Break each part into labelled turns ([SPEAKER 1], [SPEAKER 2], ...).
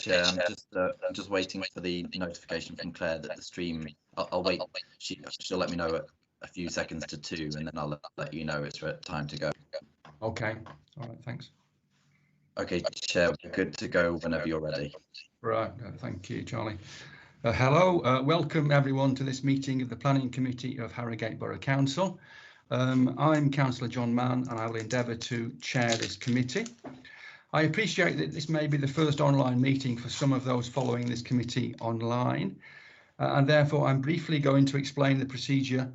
[SPEAKER 1] Chair. I'm just waiting for the notification from Claire that the stream. I'll wait. She'll let me know at a few seconds to 2, and then I'll let you know it's time to go.
[SPEAKER 2] Okay. All right. Thanks.
[SPEAKER 1] Okay, Chair. We're good to go whenever you're ready.
[SPEAKER 2] Right. Thank you, Charlie. Hello. Welcome everyone to this meeting of the Planning Committee of Harrogate Borough Council. I'm Councillor John Mann, and I will endeavour to chair this committee. I appreciate that this may be the first online meeting for some of those following this committee online, and therefore I'm briefly going to explain the procedure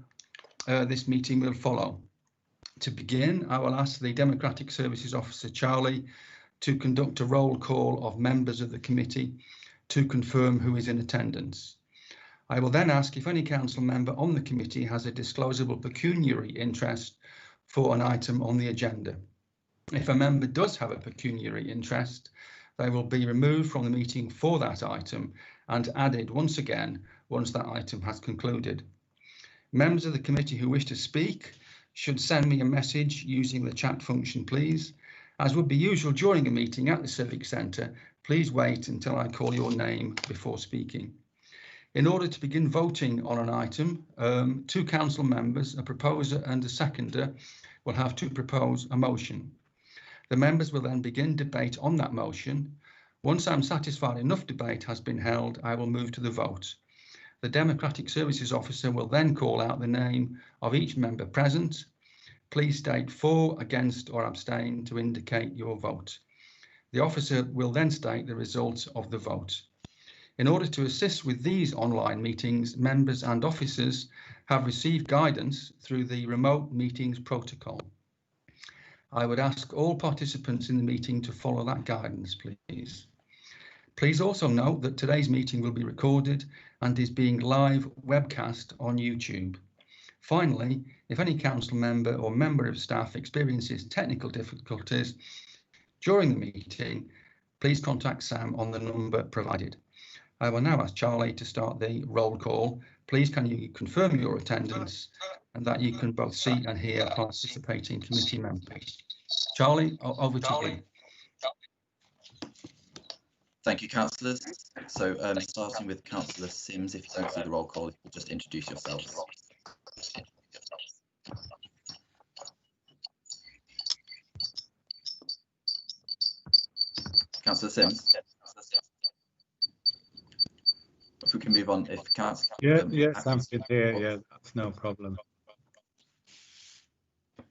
[SPEAKER 2] this meeting will follow. To begin, I will ask the Democratic Services Officer Charlie to conduct a roll call of members of the committee to confirm who is in attendance. I will then ask if any council member on the committee has a disclosable pecuniary interest for an item on the agenda. If a member does have a pecuniary interest, they will be removed from the meeting for that item and added once again once that item has concluded. Members of the committee who wish to speak should send me a message using the chat function, please. As would be usual during a meeting at the Civic Centre, please wait until I call your name before speaking. In order to begin voting on an item, 2 council members, a proposer and a seconder, will have to propose a motion. The members will then begin debate on that motion. Once I'm satisfied enough debate has been held, I will move to the vote. The Democratic Services Officer will then call out the name of each member present. Please state for, against or abstain to indicate your vote. The officer will then state the result of the vote. In order to assist with these online meetings, members and officers have received guidance through the remote meetings protocol. I would ask all participants in the meeting to follow that guidance, please. Please also note that today's meeting will be recorded and is being live webcast on YouTube. Finally, if any council member or member of staff experiences technical difficulties during the meeting, please contact Sam on the number provided. I will now ask Charlie to start the roll call. Please can you confirm your attendance and that you can both see and hear participating committee members. Charlie, over to you.
[SPEAKER 1] Thank you, councillors. So starting with Councillor Sims, if you can do the roll call, if you just introduce yourselves. Councillor Sims. If we can move on, if Councillor.
[SPEAKER 3] Yes, I'm here. Yeah, that's no problem.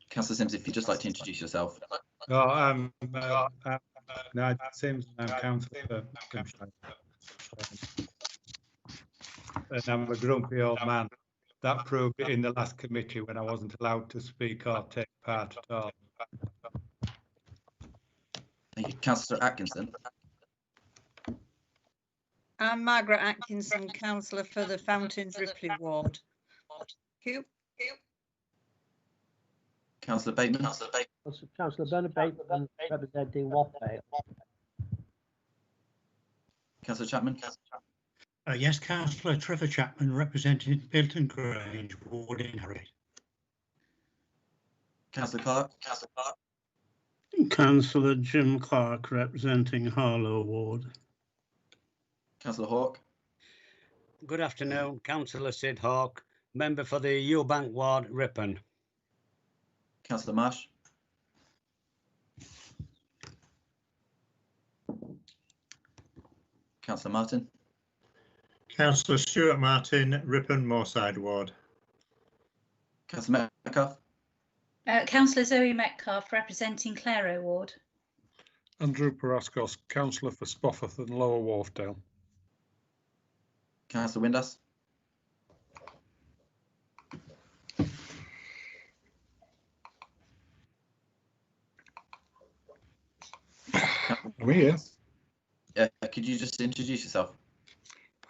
[SPEAKER 1] Councillor Sims, if you'd just like to introduce yourself.
[SPEAKER 3] No, no, Sims. I'm Councillor Simshire. And I'm a grumpy old man. That proved it in the last committee when I wasn't allowed to speak or take part at all.
[SPEAKER 1] Thank you, Councillor Atkinson.
[SPEAKER 4] I'm Margaret Atkinson, councillor for the Fountains Ripley ward. Thank you.
[SPEAKER 1] Councillor Bateman.
[SPEAKER 5] Councillor Bernard Bateman, representing Wharfdale.
[SPEAKER 1] Councillor Chapman.
[SPEAKER 6] Yes, Councillor Trevor Chapman, representing Bilton Grange, ward in Harrogate.
[SPEAKER 1] Councillor Clark.
[SPEAKER 7] Councillor Jim Clark, representing Harlow ward.
[SPEAKER 1] Councillor Hawke.
[SPEAKER 8] Good afternoon, Councillor Sid Hawke, member for the Eubank ward, Ripon.
[SPEAKER 1] Councillor Marsh. Councillor Martin.
[SPEAKER 9] Councillor Stuart Martin, Ripon Moorside ward.
[SPEAKER 1] Councillor Metcalfe.
[SPEAKER 10] Councillor Zoe Metcalfe, representing Claro ward.
[SPEAKER 11] Andrew Paraskos, councillor for Spofforth and Lower Wharfdale.
[SPEAKER 1] Councillor Windass.
[SPEAKER 11] I'm here.
[SPEAKER 1] Yeah, could you just introduce yourself?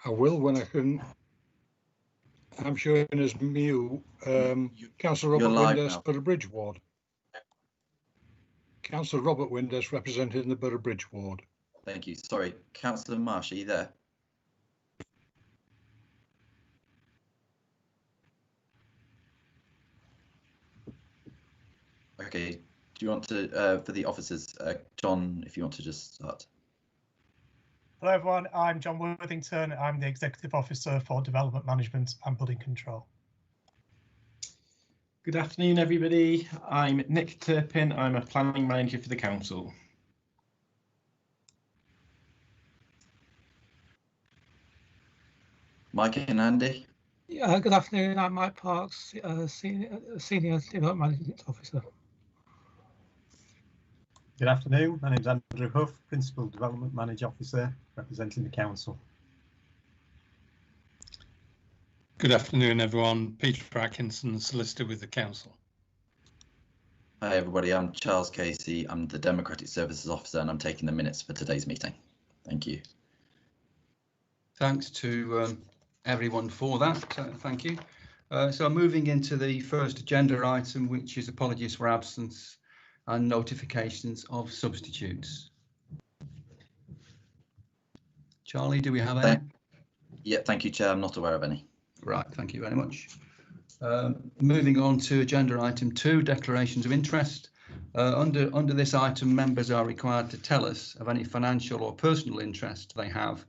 [SPEAKER 11] I will when I can. I'm showing as Mew. Councillor Robert Windass, Boroughbridge ward. Councillor Robert Windass, representing the Boroughbridge ward.
[SPEAKER 1] Thank you. Sorry, Councillor Marsh, are you there? Okay. Do you want to, for the officers, John, if you want to just start.
[SPEAKER 12] Hello everyone, I'm John Worthington. I'm the Executive Officer for Development Management and Building Control.
[SPEAKER 13] Good afternoon everybody, I'm Nick Turpin, I'm a Planning Manager for the Council.
[SPEAKER 1] Mike and Andy.
[SPEAKER 14] Good afternoon, I'm Mike Parks, Senior Development Management Officer.
[SPEAKER 15] Good afternoon, my name is Andrew Huff, Principal Development Manager Officer representing the Council.
[SPEAKER 2] Good afternoon everyone, Peter Atkinson, Solicitor with the Council.
[SPEAKER 1] Hi everybody, I'm Charles Casey, I'm the Democratic Services Officer and I'm taking the minutes for today's meeting. Thank you.
[SPEAKER 2] Thanks to everyone for that, thank you. So moving into the first agenda item, which is apologies for absence and notifications of substitutes. Charlie, do we have any?
[SPEAKER 1] Yeah, thank you, Chair. I'm not aware of any.
[SPEAKER 2] Right, thank you very much. Moving on to agenda item 2, declarations of interest. Under this item, members are required to tell us of any financial or personal interest they have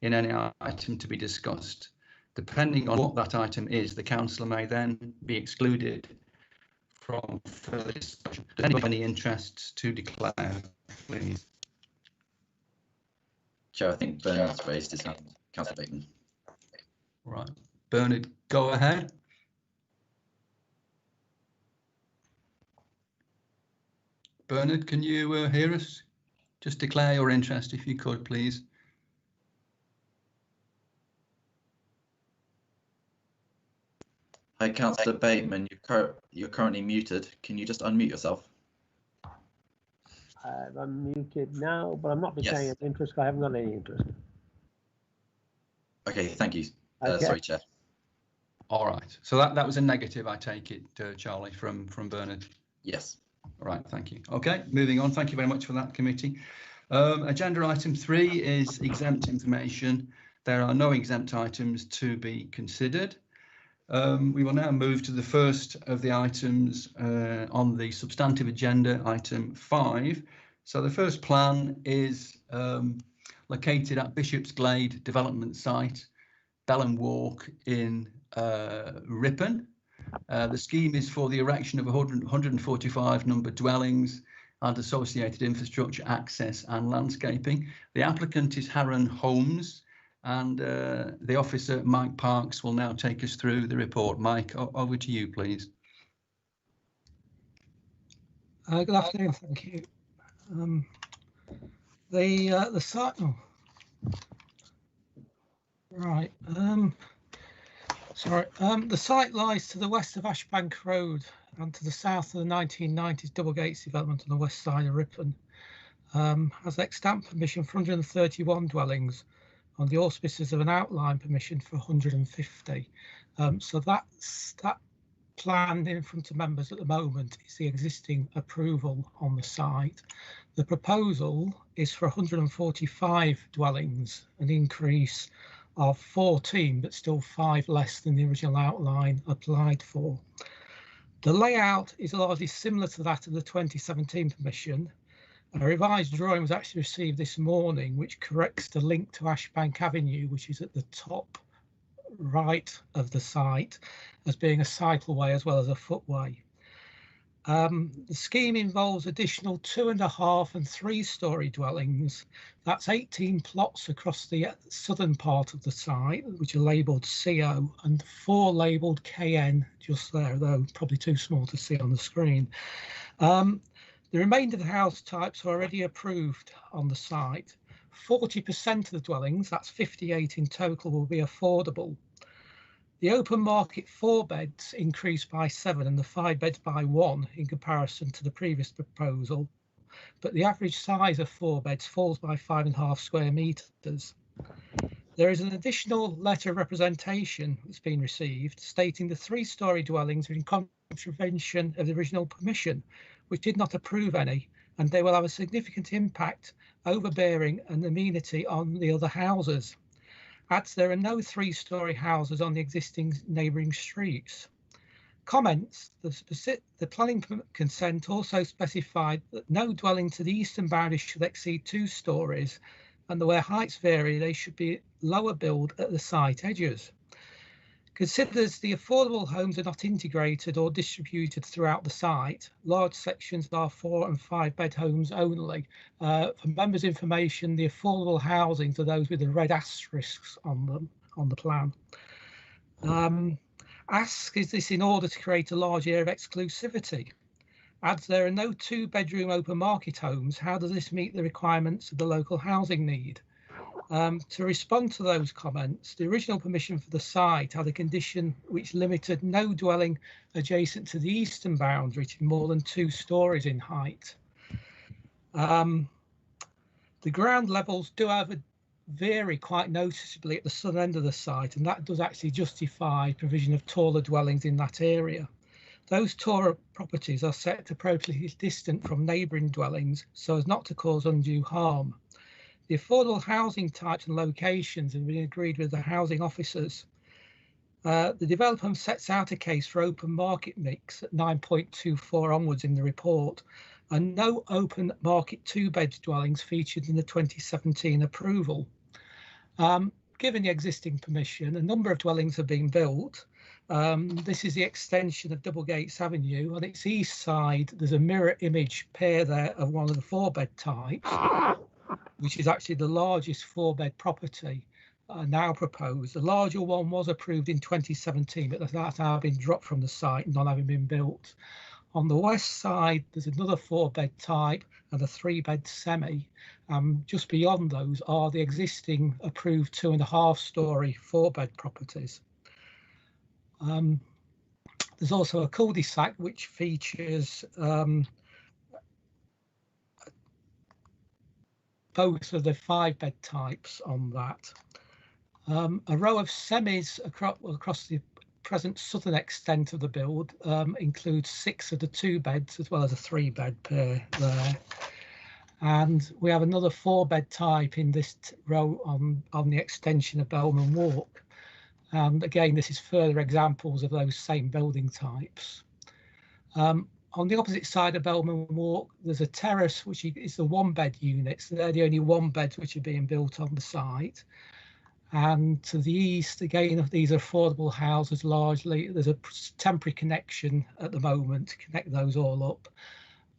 [SPEAKER 2] in any item to be discussed. Depending on what that item is, the councillor may then be excluded from further discussion. Does anyone have any interests to declare, please?
[SPEAKER 1] Chair, I think Bernard's raised his hand. Councillor Bateman.
[SPEAKER 2] Right, Bernard, go ahead. Bernard, can you hear us? Just declare your interest if you could, please.
[SPEAKER 1] Hi, Councillor Bateman, you're currently muted. Can you just unmute yourself?
[SPEAKER 5] I'm muted now, but I'm not saying an interest. I haven't got any interest.
[SPEAKER 1] Okay, thank you.
[SPEAKER 5] Okay.
[SPEAKER 1] Sorry, Chair.
[SPEAKER 2] All right. So that was a negative, I take it, Charlie, from Bernard.
[SPEAKER 1] Yes.
[SPEAKER 2] All right. Thank you. Okay. Moving on. Thank you very much for that, committee. Agenda item 3 is exempt information. There are no exempt items to be considered. We will now move to the first of the items on the substantive agenda, item 5. So the first plan is located at Bishop's Glade development site, Bellon Walk in Ripon. The scheme is for the erection of 145 numbered dwellings and associated infrastructure, access and landscaping. The applicant is Harron Holmes, and the officer, Mike Parks, will now take us through the report. Mike, over to you, please.
[SPEAKER 14] Good afternoon, thank you. The site. Oh. Right. Sorry. The site lies to the west of Ashbank Road and to the south of the 1990s Double Gates development on the west side of Ripon. Has extant permission for 131 dwellings on the auspices of an outline permission for 150. So that plan in front of members at the moment is the existing approval on the site. The proposal is for 145 dwellings, an increase of 14, but still 5 less than the original outline applied for. The layout is largely similar to that of the 2017 permission. A revised drawing was actually received this morning, which corrects the link to Ashbank Avenue, which is at the top right of the site, as being a cycleway as well as a footway. The scheme involves additional 2.5 and 3-storey dwellings. That's 18 plots across the southern part of the site, which are labelled CO, and 4 labelled KN just there, though probably too small to see on the screen. The remainder of the house types are already approved on the site. 40% of the dwellings, that's 58 in total, will be affordable. The open market 4 beds increased by 7 and the 5 beds by 1 in comparison to the previous proposal, but the average size of 4 beds falls by 5.5 square metres. There is an additional letter of representation that's been received stating the 3-storey dwellings are in contravention of the original permission, which did not approve any, and they will have a significant impact, overbearing and amenity on the other houses. Adds there are no 3-storey houses on the existing neighbouring streets. Comments, the planning consent also specified that no dwelling to the eastern boundary should exceed 2 storeys and where heights vary, they should be lower build at the site edges. Considers the affordable homes are not integrated or distributed throughout the site. Large sections are 4 and 5 bed homes only. For members' information, the affordable housings are those with the red asterisks on them on the plan. Ask is this in order to create a large area of exclusivity. Adds there are no 2-bedroom open market homes. How does this meet the requirements of the local housing need? To respond to those comments, the original permission for the site had a condition which limited no dwelling adjacent to the eastern boundary to more than 2 stories in height. The ground levels do vary quite noticeably at the southern end of the site, and that does actually justify provision of taller dwellings in that area. Those taller properties are set appropriately distant from neighbouring dwellings so as not to cause undue harm. The affordable housing types and locations have been agreed with the housing officers. The development sets out a case for open market mix at 9.24 onwards in the report, and no open market 2-bed dwellings featured in the 2017 approval. Given the existing permission, a number of dwellings have been built. This is the extension of Double Gates Avenue. On its east side, there's a mirror image pair there of one of the 4-bed types, which is actually the largest 4-bed property now proposed. The larger one was approved in 2017, but that's now been dropped from the site, not having been built. On the west side, there's another 4-bed type and a 3-bed semi. Just beyond those are the existing approved 2.5-storey 4-bed properties. There's also a cul-de-sac which features both of the 5-bed types on that. A row of semis across the present southern extent of the build includes 6 of the 2 beds as well as a 3-bed pair there. And we have another 4-bed type in this row on the extension of Bellman Walk. And again, this is further examples of those same building types. On the opposite side of Bellman Walk, there's a terrace, which is the 1-bed units. They're the only 1-beds which are being built on the site. And to the east, again, these are affordable houses largely. There's a temporary connection at the moment to connect those all up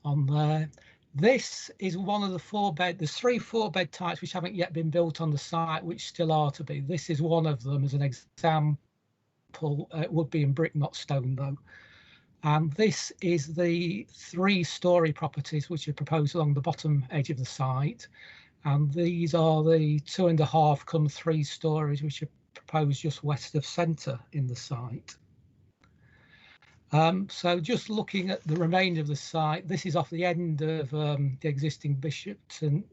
[SPEAKER 14] on there. This is one of the 4-bed, there's 3 4-bed types which haven't yet been built on the site, which still are to be. This is one of them as an example. It would be in brick, not stone though. And this is the 3-storey properties which are proposed along the bottom edge of the site. And these are the 2.5 come 3 stories which are proposed just west of centre in the site. So just looking at the remainder of the site, this is off the end of the existing Bishopton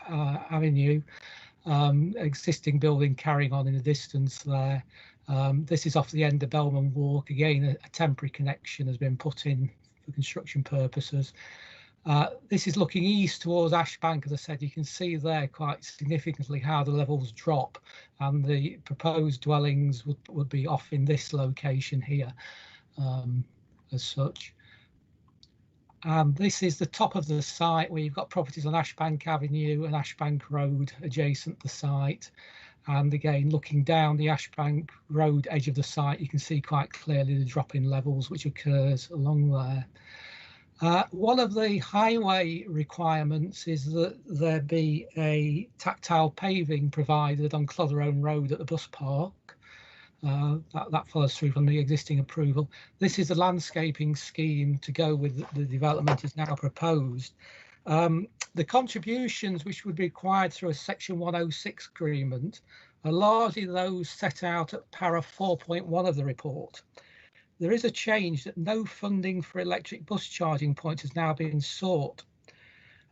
[SPEAKER 14] Avenue, existing building carrying on in the distance there. This is off the end of Bellman Walk. Again, a temporary connection has been put in for construction purposes. This is looking east towards Ashbank. As I said, you can see there quite significantly how the levels drop, and the proposed dwellings would be off in this location here as such. And this is the top of the site where you've got properties on Ashbank Avenue and Ashbank Road adjacent the site. And again, looking down the Ashbank Road edge of the site, you can see quite clearly the drop in levels which occurs along there. One of the highway requirements is that there be a tactile paving provided on Clotherone Road at the bus park. That follows through from the existing approval. This is the landscaping scheme to go with the development is now proposed. The contributions which would be required through a Section 106 agreement are largely those set out at para 4.1 of the report. There is a change that no funding for electric bus charging points has now been sought.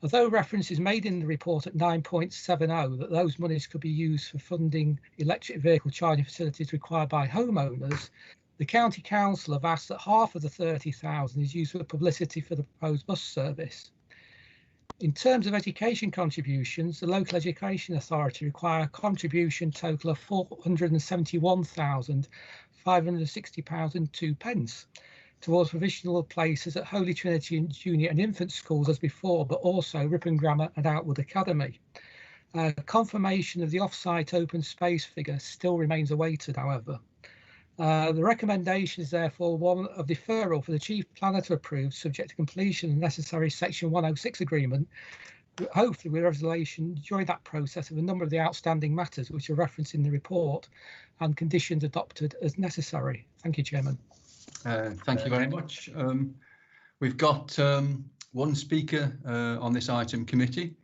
[SPEAKER 14] Although reference is made in the report at 9.70 that those monies could be used for funding electric vehicle charging facilities required by homeowners, the County Council have asked that half of the 30,000 is used for publicity for the proposed bus service. In terms of education contributions, the Local Education Authority require a contribution total of £471,560.02 towards provisional places at Holy Trinity and Junior and Infant Schools as before, but also Ripon Grammar and Outwood Academy. Confirmation of the off-site open space figure still remains awaited, however. The recommendation is therefore one of deferral for the Chief Planner to approve, subject to completion of necessary Section 106 agreement, hopefully with resolution during that process of a number of the outstanding matters which are referenced in the report and conditions adopted as necessary. Thank you, Chairman.
[SPEAKER 2] Thank you very much. We've got one speaker on this item committee.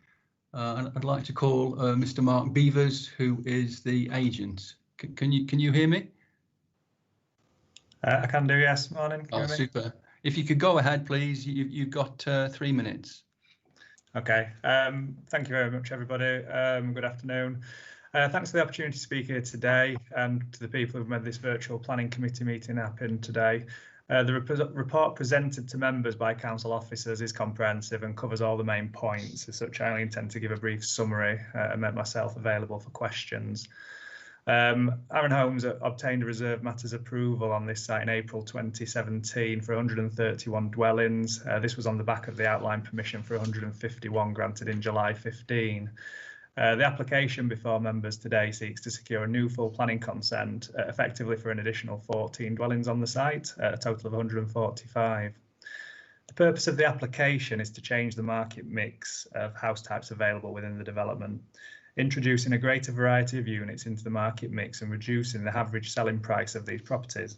[SPEAKER 2] And I'd like to call Mr. Mark Beavers, who is the agent. Can you hear me?
[SPEAKER 16] I can do, yes. Morning.
[SPEAKER 2] Oh, super. If you could go ahead, please. You've got 3 minutes.
[SPEAKER 16] Okay. Thank you very much, everybody. Good afternoon. Thanks for the opportunity to speak here today, and to the people who've made this virtual planning committee meeting happen today. The report presented to members by council officers is comprehensive and covers all the main points. As such, I only intend to give a brief summary and make myself available for questions. Arran Homes obtained a reserve matters approval on this site in April 2017 for 131 dwellings. This was on the back of the outline permission for 151 granted in July 15. The application before members today seeks to secure a new full planning consent, effectively for an additional 14 dwellings on the site, a total of 145. The purpose of the application is to change the market mix of house types available within the development, introducing a greater variety of units into the market mix and reducing the average selling price of these properties.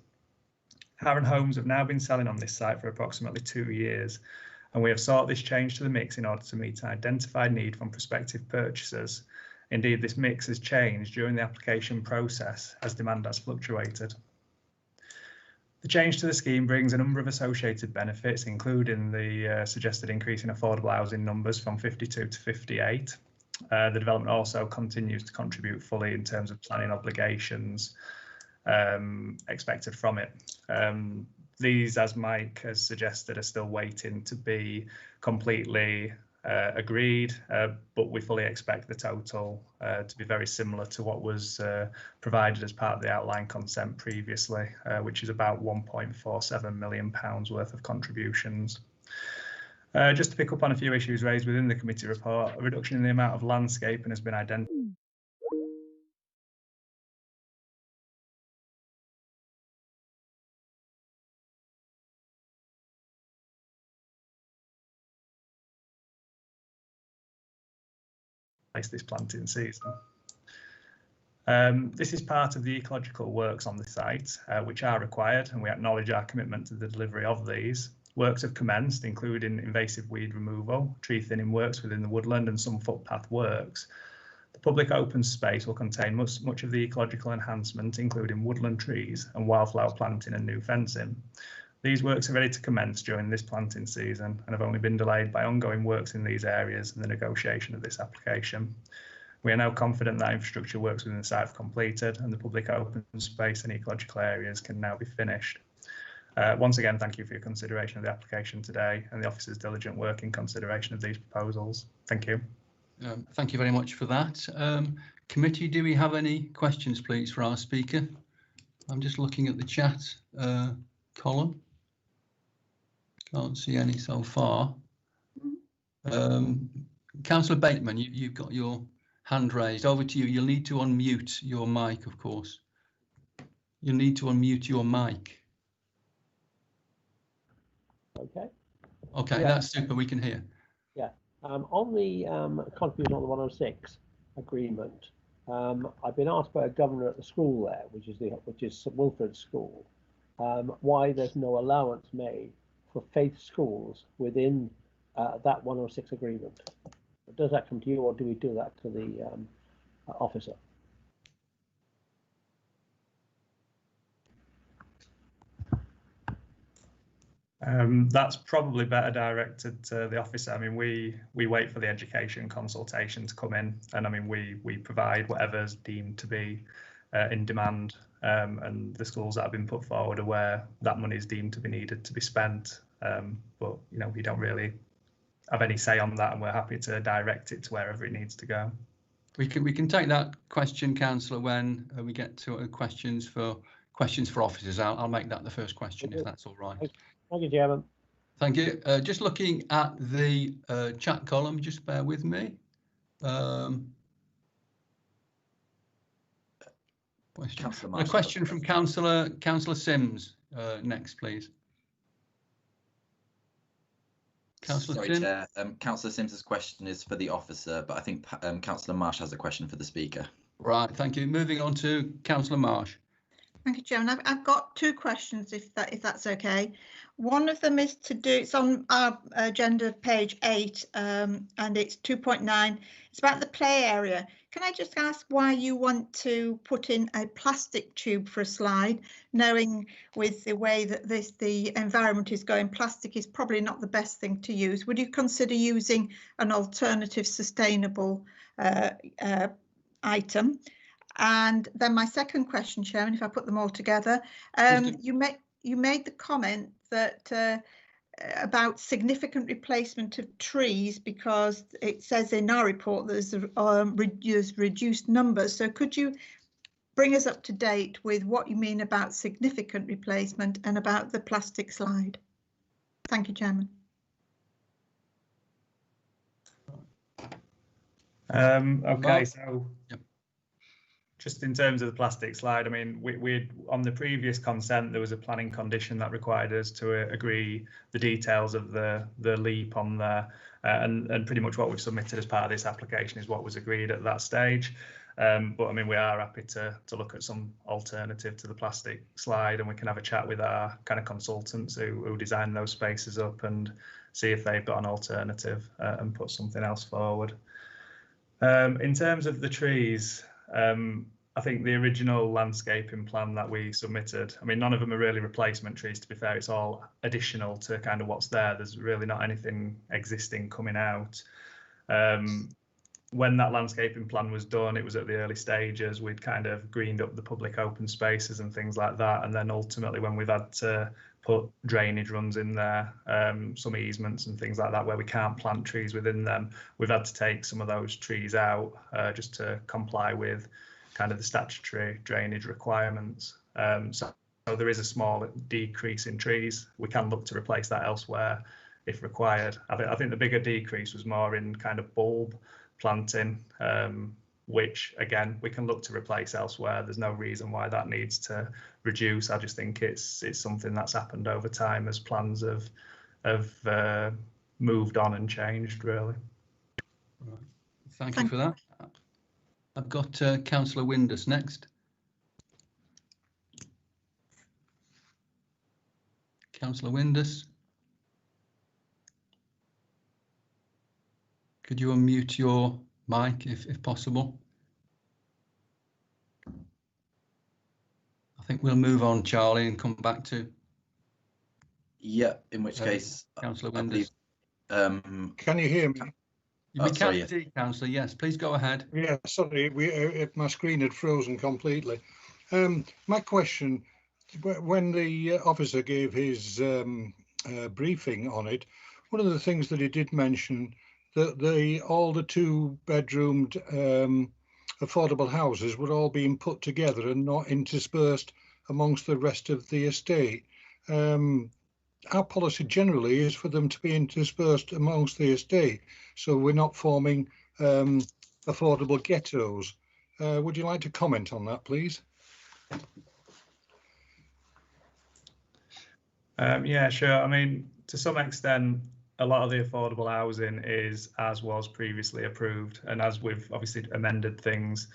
[SPEAKER 16] Arran Homes have now been selling on this site for approximately 2 years, and we have sought this change to the mix in order to meet an identified need from prospective purchasers. Indeed, this mix has changed during the application process as demand has fluctuated. The change to the scheme brings a number of associated benefits, including the suggested increase in affordable housing numbers from 52 to 58. The development also continues to contribute fully in terms of planning obligations expected from it. These, as Mike has suggested, are still waiting to be completely agreed, but we fully expect the total to be very similar to what was provided as part of the outline consent previously, which is about £1.47 million worth of contributions. Just to pick up on a few issues raised within the committee report, a reduction in the amount of landscaping has been identified. This planting season. This is part of the ecological works on the site, which are required, and we acknowledge our commitment to the delivery of these. Works have commenced, including invasive weed removal, tree thinning works within the woodland, and some footpath works. The public open space will contain much of the ecological enhancement, including woodland trees and wildflower planting and new fencing. These works are ready to commence during this planting season and have only been delayed by ongoing works in these areas and the negotiation of this application. We are now confident that infrastructure works within the site have completed and the public open space and ecological areas can now be finished. Once again, thank you for your consideration of the application today and the officer's diligent work in consideration of these proposals. Thank you.
[SPEAKER 2] Thank you very much for that. Committee, do we have any questions, please, for our speaker? I'm just looking at the chat column. Can't see any so far. Councillor Bateman, you've got your hand raised. Over to you. You'll need to unmute your mic, of course. You'll need to unmute your mic.
[SPEAKER 5] Okay.
[SPEAKER 2] Okay, yeah. That's super. We can hear.
[SPEAKER 5] Yeah. On the contribution on the 106 agreement, I've been asked by a governor at the school there, which is St Wilfrid's School, why there's no allowance made for faith schools within that 106 agreement. Does that come to you, or do we do that to the officer?
[SPEAKER 16] That's probably better directed to the officer. I mean, we wait for the education consultation to come in, and I mean, we provide whatever's deemed to be in demand, and the schools that have been put forward are where that money is deemed to be needed to be spent. But you know, we don't really have any say on that, and we're happy to direct it to wherever it needs to go.
[SPEAKER 2] We can take that question, Councillor, when we get to questions for officers. I'll make that the first question, if that's all right.
[SPEAKER 5] Thank you, Chairman.
[SPEAKER 2] Thank you. Just looking at the chat column, just bear with me. A question from Councillor Sims next, please. Councillor Sims.
[SPEAKER 1] Chair. Councillor Sims's question is for the officer, but I think Councillor Marsh has a question for the speaker.
[SPEAKER 2] Right, thank you. Moving on to Councillor Marsh.
[SPEAKER 4] Thank you, Chairman. I've got two questions, if that's okay. One of them is to do, it's on our agenda, page 8, and it's 2.9. It's about the play area. Can I just ask why you want to put in a plastic tube for a slide, knowing with the way that the environment is going, plastic is probably not the best thing to use. Would you consider using an alternative sustainable item? And then my second question, Chairman, if I put them all together, you made the comment that about significant replacement of trees, because it says in our report there's reduced numbers. So could you bring us up to date with what you mean about significant replacement and about the plastic slide? Thank you, Chairman.
[SPEAKER 16] Okay, so just in terms of the plastic slide, I mean, we on the previous consent, there was a planning condition that required us to agree the details of the leap on there, and pretty much what we've submitted as part of this application is what was agreed at that stage. But I mean, we are happy to look at some alternative to the plastic slide, and we can have a chat with our kind of consultants who design those spaces up and see if they've got an alternative and put something else forward. In terms of the trees, I think the original landscaping plan that we submitted, I mean, none of them are really replacement trees, to be fair. It's all additional to kind of what's there. There's really not anything existing coming out. When that landscaping plan was done, it was at the early stages. We'd kind of greened up the public open spaces and things like that. And then ultimately, when we've had to put drainage runs in there, some easements and things like that, where we can't plant trees within them, we've had to take some of those trees out just to comply with kind of the statutory drainage requirements. So there is a small decrease in trees. We can look to replace that elsewhere if required. I think the bigger decrease was more in kind of bulb planting, which again we can look to replace elsewhere. There's no reason why that needs to reduce. I just think it's something that's happened over time as plans have moved on and changed, really.
[SPEAKER 2] Right. Thank you for that. I've got Councillor Windus next. Councillor Windus. Could you unmute your mic if possible? I think we'll move on, Charlie, and come back to.
[SPEAKER 1] Yeah, in which case,
[SPEAKER 2] Councillor Windus.
[SPEAKER 11] Can you hear me?
[SPEAKER 2] We can indeed, Councillor. Yes, please go ahead.
[SPEAKER 11] Yeah, sorry, my screen had frozen completely. My question, when the officer gave his briefing on it, one of the things that he did mention that all the 2-bedroomed affordable houses were all being put together and not interspersed amongst the rest of the estate. Our policy generally is for them to be interspersed amongst the estate, so we're not forming affordable ghettos. Would you like to comment on that, please?
[SPEAKER 16] Yeah, sure. I mean, to some extent, a lot of the affordable housing is as was previously approved, and as we've obviously amended things,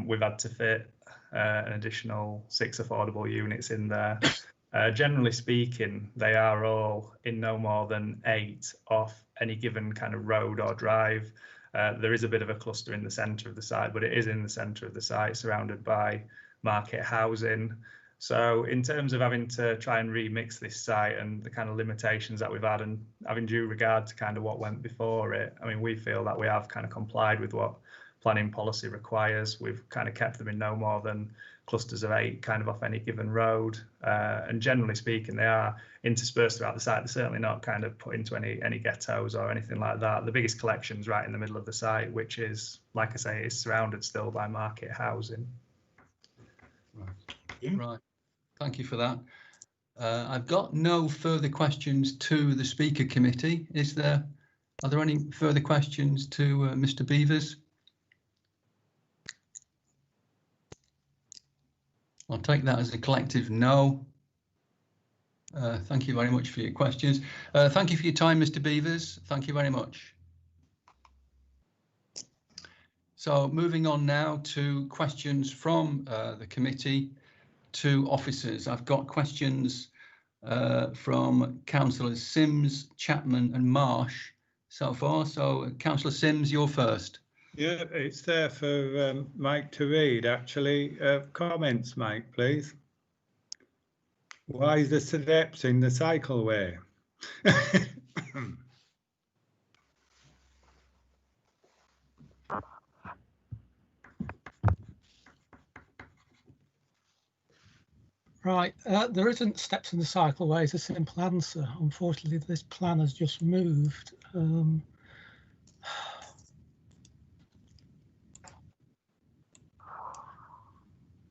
[SPEAKER 16] we've had to fit an additional 6 affordable units in there. Generally speaking, they are all in no more than 8 off any given kind of road or drive. There is a bit of a cluster in the centre of the site, but it is in the centre of the site, surrounded by market housing. So in terms of having to try and remix this site and the kind of limitations that we've had, and having due regard to kind of what went before it, I mean, we feel that we have kind of complied with what planning policy requires. We've kind of kept them in no more than clusters of 8 kind of off any given road, and generally speaking they are interspersed throughout the site. They're certainly not kind of put into any ghettos or anything like that. The biggest collection's right in the middle of the site, which is, like I say, is surrounded still by market housing.
[SPEAKER 2] Right, thank you for that. I've got no further questions to the Speaker Committee. Are there any further questions to Mr. Beavers? I'll take that as a collective no. Thank you very much for your questions. Thank you for your time, Mr. Beavers. Thank you very much. So moving on now to questions from the committee to officers. I've got questions from Councillors Sims, Chapman and Marsh so far. So Councillor Sims, you're first.
[SPEAKER 3] Yeah, it's there for Mike to read, actually. Comments, Mike, please. Why is the steps in the cycleway?
[SPEAKER 14] Right, there isn't steps in the cycleway, it's a simple answer. Unfortunately, this plan has just moved.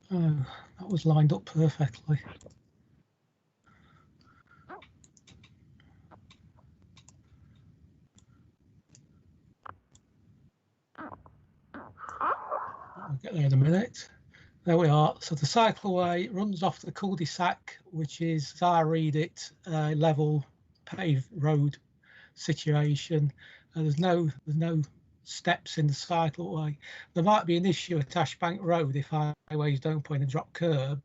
[SPEAKER 14] Oh, that was lined up perfectly. I'll get there in a minute. There we are. So the cycleway runs off the cul-de-sac, which is, as I read it, a level paved road situation. There's no steps in the cycleway. There might be an issue at Ashbank Road if highways don't put in a drop curb,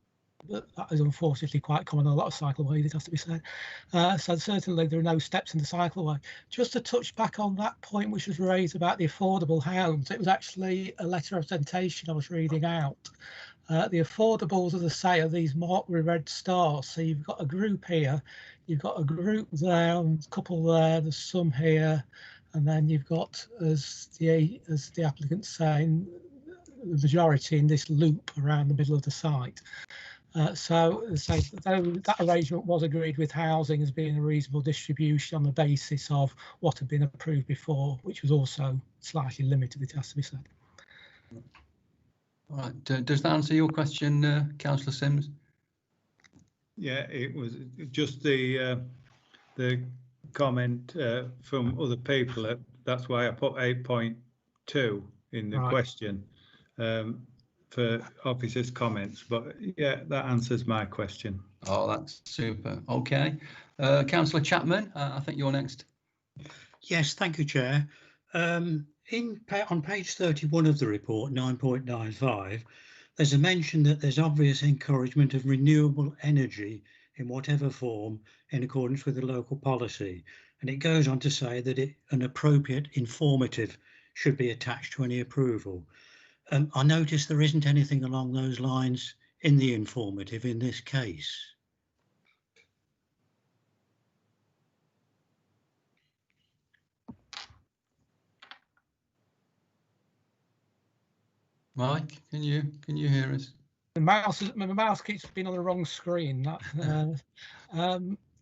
[SPEAKER 14] but that is unfortunately quite common on a lot of cycleways, it has to be said. So certainly there are no steps in the cycleway. Just to touch back on that point which was raised about the affordable homes, it was actually a letter of representation I was reading out. The affordables, as I say, are these marked with red stars. So you've got a group here, you've got a group there, and a couple there, there's some here, and then you've got, as the applicant's saying, the majority in this loop around the middle of the site. So that arrangement was agreed with housing as being a reasonable distribution on the basis of what had been approved before, which was also slightly limited, it has to be said.
[SPEAKER 2] All right, does that answer your question, Councillor Sims?
[SPEAKER 3] Yeah, it was just the comment from other people. That's why I put 8.2 in the question for officers' comments. But yeah, that answers my question.
[SPEAKER 2] Oh, that's super. OK, Councillor Chapman, I think you're next.
[SPEAKER 6] Yes, thank you, Chair. On page 31 of the report, 9.95, there's a mention that there's obvious encouragement of renewable energy in whatever form in accordance with the local policy. And it goes on to say that an appropriate informative should be attached to any approval. I notice there isn't anything along those lines in the informative in this case.
[SPEAKER 2] Mike, can you hear us?
[SPEAKER 14] My mouse keeps being on the wrong screen.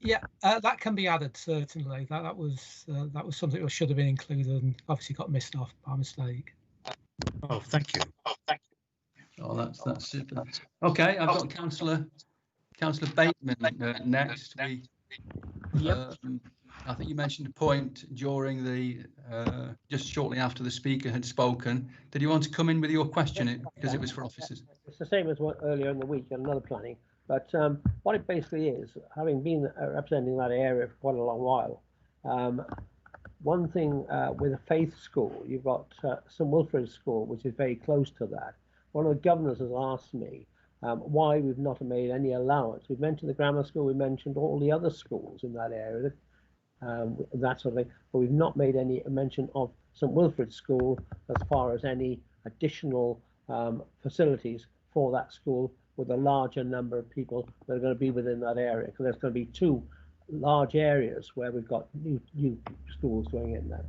[SPEAKER 14] Yeah, that can be added certainly. That was something that should have been included and obviously got missed off by mistake.
[SPEAKER 6] Oh, thank you.
[SPEAKER 2] Oh, that's super. OK, I've got Councillor Bateman next. I think you mentioned a point during the just shortly after the speaker had spoken. Did you want to come in with your question because it was for officers?
[SPEAKER 5] It's the same as what earlier in the week and another planning. But what it basically is, having been representing that area for quite a long while, one thing with a faith school, you've got St Wilfrid School, which is very close to that. One of the governors has asked me why we've not made any allowance. We've mentioned the grammar school, we mentioned all the other schools in that area, that sort of thing, but we've not made any mention of St Wilfrid School as far as any additional facilities for that school with a larger number of people that are going to be within that area, because there's going to be two large areas where we've got new schools going in there.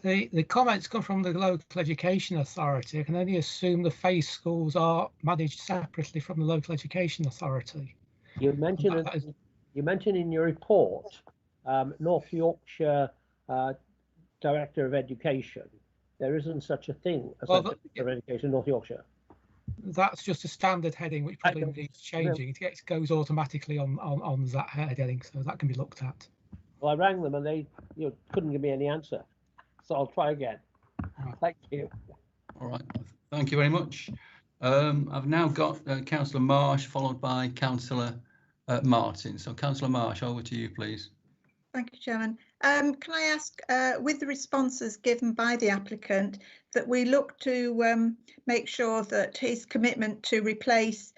[SPEAKER 14] The comments come from the local education authority. I can only assume the faith schools are managed separately from the local education authority.
[SPEAKER 5] You mentioned in your report North Yorkshire Director of Education. There isn't such a thing as Director of Education North Yorkshire.
[SPEAKER 14] That's just a standard heading which probably needs changing. It goes automatically on that heading, so that can be looked at.
[SPEAKER 5] Well, I rang them and they couldn't give me any answer, so I'll try again. Thank you.
[SPEAKER 2] All right, thank you very much. I've now got Councillor Marsh followed by Councillor Martin. So Councillor Marsh, over to you, please.
[SPEAKER 4] Thank you, Chairman. Can I ask, with the responses given by the applicant, that we look to make sure that his commitment to replace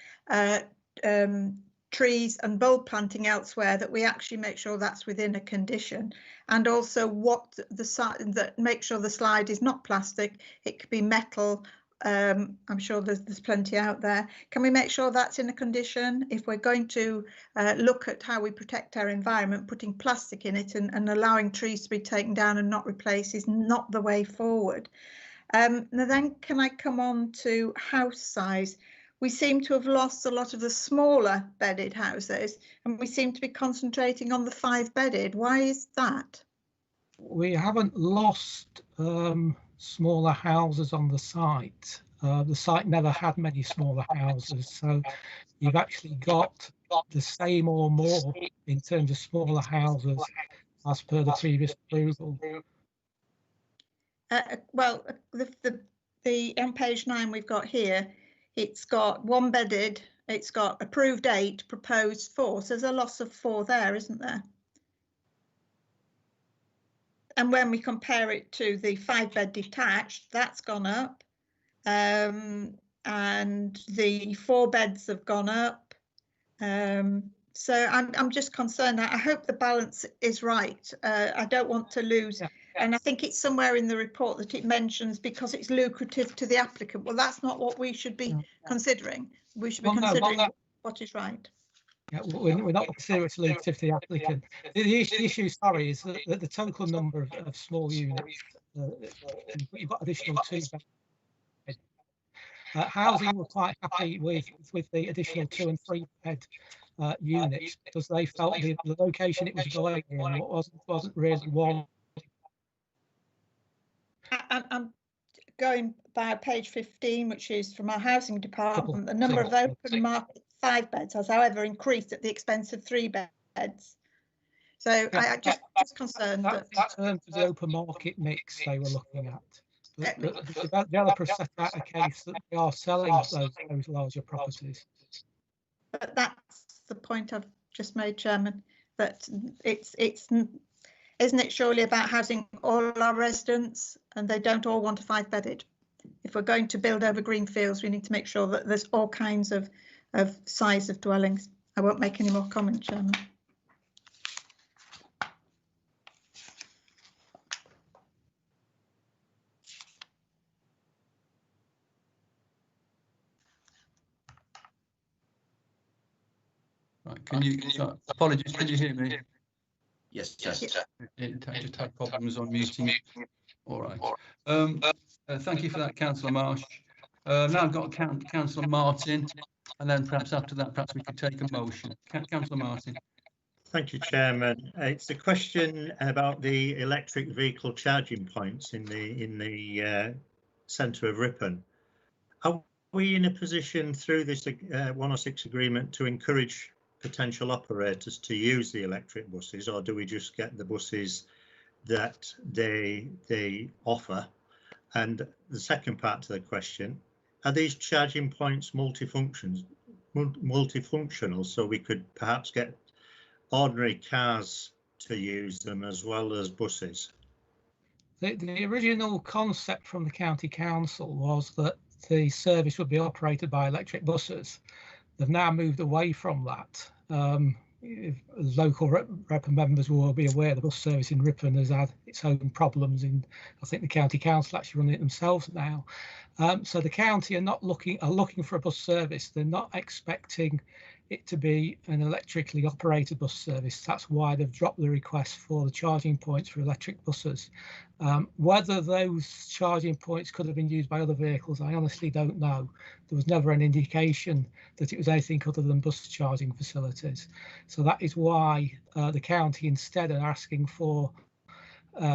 [SPEAKER 4] trees and bulb planting elsewhere, that we actually make sure that's within a condition, and also what the side, that make sure the slide is not plastic, it could be metal. I'm sure there's plenty out there. Can we make sure that's in a condition? If we're going to look at how we protect our environment, putting plastic in it and allowing trees to be taken down and not replaced is not the way forward. Now then, can I come on to house size? We seem to have lost a lot of the smaller bedded houses, and we seem to be concentrating on the 5-bedded. Why is that?
[SPEAKER 14] We haven't lost smaller houses on the site. The site never had many smaller houses, so you've actually got the same or more in terms of smaller houses as per the previous approval.
[SPEAKER 4] Well, the on page 9 we've got here, it's got 1-bedded, it's got approved 8, proposed 4, so there's a loss of 4 there, isn't there? And when we compare it to the 5-bed detached, that's gone up, and the 4 beds have gone up. So I'm just concerned. I hope the balance is right. I don't want to lose. And I think it's somewhere in the report that it mentions because it's lucrative to the applicant. Well, that's not what we should be considering. We should be considering what is right.
[SPEAKER 14] Yeah, we're not considering it's lucrative to the applicant. The issue, sorry, is that the total number of small units, you've got additional 2 beds. Housing were quite happy with the additional 2 and 3 bed units because they felt the location it was going in wasn't really one.
[SPEAKER 4] I'm going by page 15, which is from our housing department. The number of open market 5 beds has, however, increased at the expense of 3 beds. So I just concerned that
[SPEAKER 14] in terms of the open market mix they were looking at. The developer set out a case that they are selling those larger properties.
[SPEAKER 4] But that's the point I've just made, Chairman, that isn't it surely about housing all our residents, and they don't all want a 5-bedded? If we're going to build over green fields, we need to make sure that there's all kinds of size of dwellings. I won't make any more comment, Chairman.
[SPEAKER 2] Right, apologies, can you hear me?
[SPEAKER 1] Yes.
[SPEAKER 2] It just had problems on muting. All right. Thank you for that, Councillor Marsh. Now I've got Councillor Martin, and then perhaps after that, perhaps we could take a motion. Councillor Martin.
[SPEAKER 9] Thank you, Chairman. It's a question about the electric vehicle charging points in the centre of Ripon. Are we in a position through this 106 agreement to encourage potential operators to use the electric buses, or do we just get the buses that they offer? And the second part to the question, are these charging points multifunctional, so we could perhaps get ordinary cars to use them as well as buses?
[SPEAKER 14] The original concept from the County Council was that the service would be operated by electric buses. They've now moved away from that. Local Ripon members will be aware the bus service in Ripon has had its own problems. I think the County Council actually run it themselves now. So the county are looking for a bus service. They're not expecting it to be an electrically operated bus service. That's why they've dropped the request for the charging points for electric buses. Whether those charging points could have been used by other vehicles, I honestly don't know. There was never an indication that it was anything other than bus charging facilities. So that is why the county instead are asking for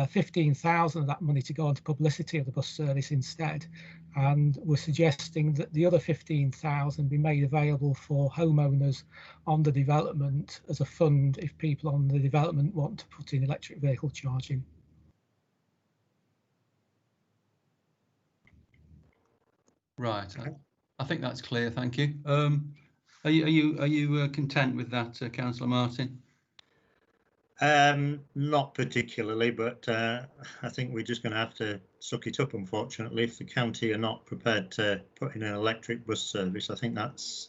[SPEAKER 14] 15,000 of that money to go into publicity of the bus service instead, and we're suggesting that the other 15,000 be made available for homeowners on the development as a fund if people on the development want to put in electric vehicle charging.
[SPEAKER 2] Right. I think that's clear. Thank you. Are you content with that, Councillor Martin?
[SPEAKER 9] Not particularly, but I think we're just going to have to suck it up, unfortunately, if the county are not prepared to put in an electric bus service. I think that's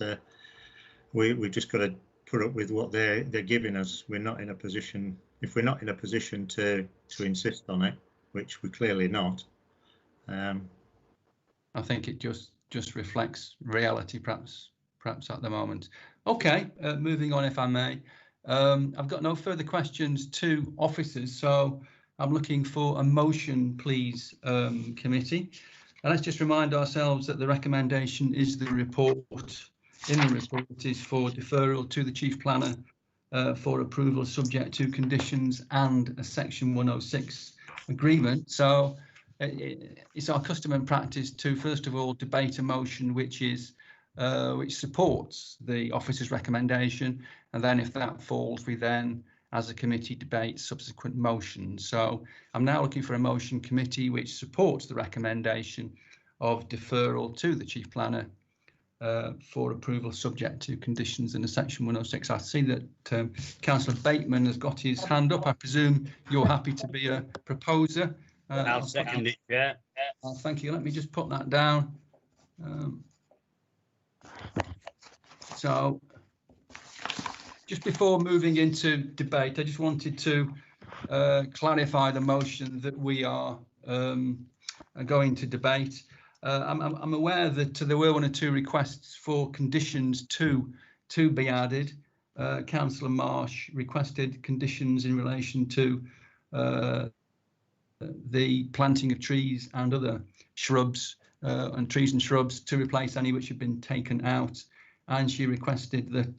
[SPEAKER 9] we've just got to put up with what they're giving us. We're not in a position, if we're not in a position to insist on it, which we're clearly not.
[SPEAKER 2] I think it just reflects reality, perhaps at the moment. Okay, moving on, if I may. I've got no further questions to officers, so I'm looking for a motion, please, committee. And let's just remind ourselves that the recommendation is the report. In the report is for deferral to the Chief Planner for approval subject to conditions and a Section 106 agreement. So it's our custom and practice to first of all debate a motion which supports the officer's recommendation, and then if that falls, we then as a committee debate subsequent motions. So I'm now looking for a motion committee which supports the recommendation of deferral to the Chief Planner for approval subject to conditions in a Section 106. I see that Councillor Bateman has got his hand up. I presume you're happy to be a proposer.
[SPEAKER 8] I'll second it, yeah.
[SPEAKER 2] Thank you. Let me just put that down. So just before moving into debate, I just wanted to clarify the motion that we are going to debate. I'm aware that there were one or two requests for conditions to be added. Councillor Marsh requested conditions in relation to the planting of trees and other shrubs and trees and shrubs to replace any which have been taken out, and she requested that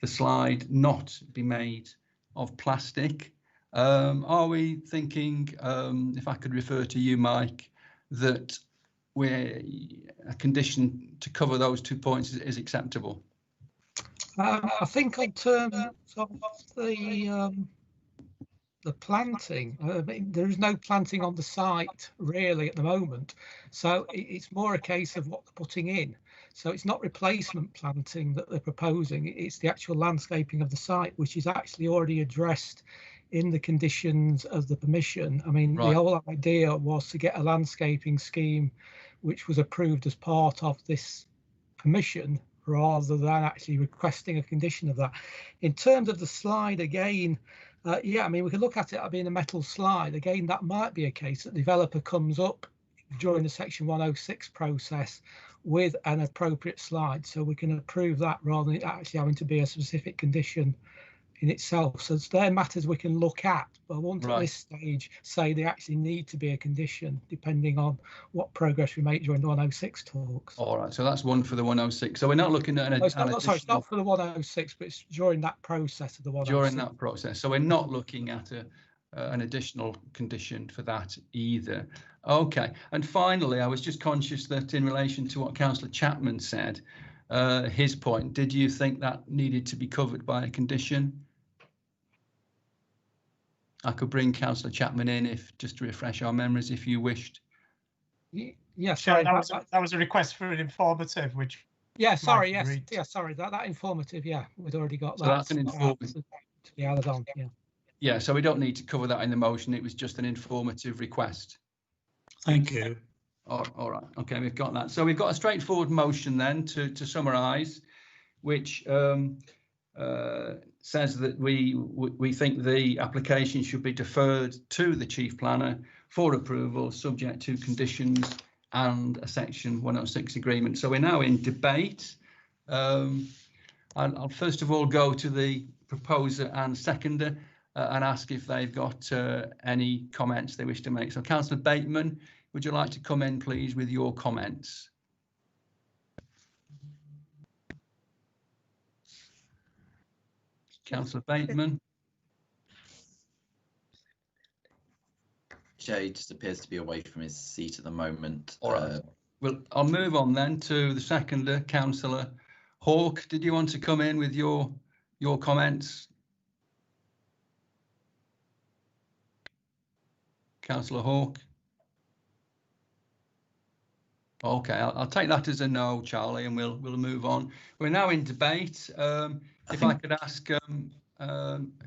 [SPEAKER 2] the slide not be made of plastic. Are we thinking, if I could refer to you, Mike, that a condition to cover those 2 points is acceptable?
[SPEAKER 14] I think in terms of the planting, I mean, there is no planting on the site really at the moment, so it's more a case of what they're putting in. So it's not replacement planting that they're proposing, it's the actual landscaping of the site, which is actually already addressed in the conditions of the permission. I mean, right. The whole idea was to get a landscaping scheme which was approved as part of this permission, rather than actually requesting a condition of that. In terms of the slide, again, yeah, I mean, we could look at it being a metal slide. Again, that might be a case that the developer comes up during the Section 106 process with an appropriate slide, so we can approve that rather than it actually having to be a specific condition in itself. So there are matters we can look at, but I won't at this stage say they actually need to be a condition, depending on what progress we make during the 106 talks. All right,
[SPEAKER 2] so that's one for the 106. So we're not looking at
[SPEAKER 14] sorry, it's not for the 106, but it's during that process of the 106.
[SPEAKER 2] During that process, so we're not looking at an additional condition for that either. Okay, and finally, I was just conscious that in relation to what Councillor Chapman said, his point, did you think that needed to be covered by a condition? I could bring Councillor Chapman in just to refresh our memories if you wished.
[SPEAKER 14] Yeah, sorry.
[SPEAKER 12] That was a request for an informative, which.
[SPEAKER 14] Yeah, sorry. Yes, yeah, sorry. That informative. Yeah, we'd already got that.
[SPEAKER 2] So that's an informative
[SPEAKER 14] to be added on. Yeah.
[SPEAKER 2] Yeah, so we don't need to cover that in the motion. It was just an informative request.
[SPEAKER 6] Thank you.
[SPEAKER 2] All right. Okay, we've got that. So we've got a straightforward motion then to summarise, which says that we think the application should be deferred to the Chief Planner for approval, subject to conditions and a Section 106 agreement. So we're now in debate. I'll first of all go to the proposer and seconder and ask if they've got any comments they wish to make. So Councillor Bateman, would you like to come in, please, with your comments? Councillor Bateman.
[SPEAKER 1] Jay just appears to be away from his seat at the moment.
[SPEAKER 2] All right. Well, I'll move on then to the seconder, Councillor Hawke. Did you want to come in with your comments? Councillor Hawke. Okay, I'll take that as a no, Charlie, and we'll move on. We're now in debate. If I could ask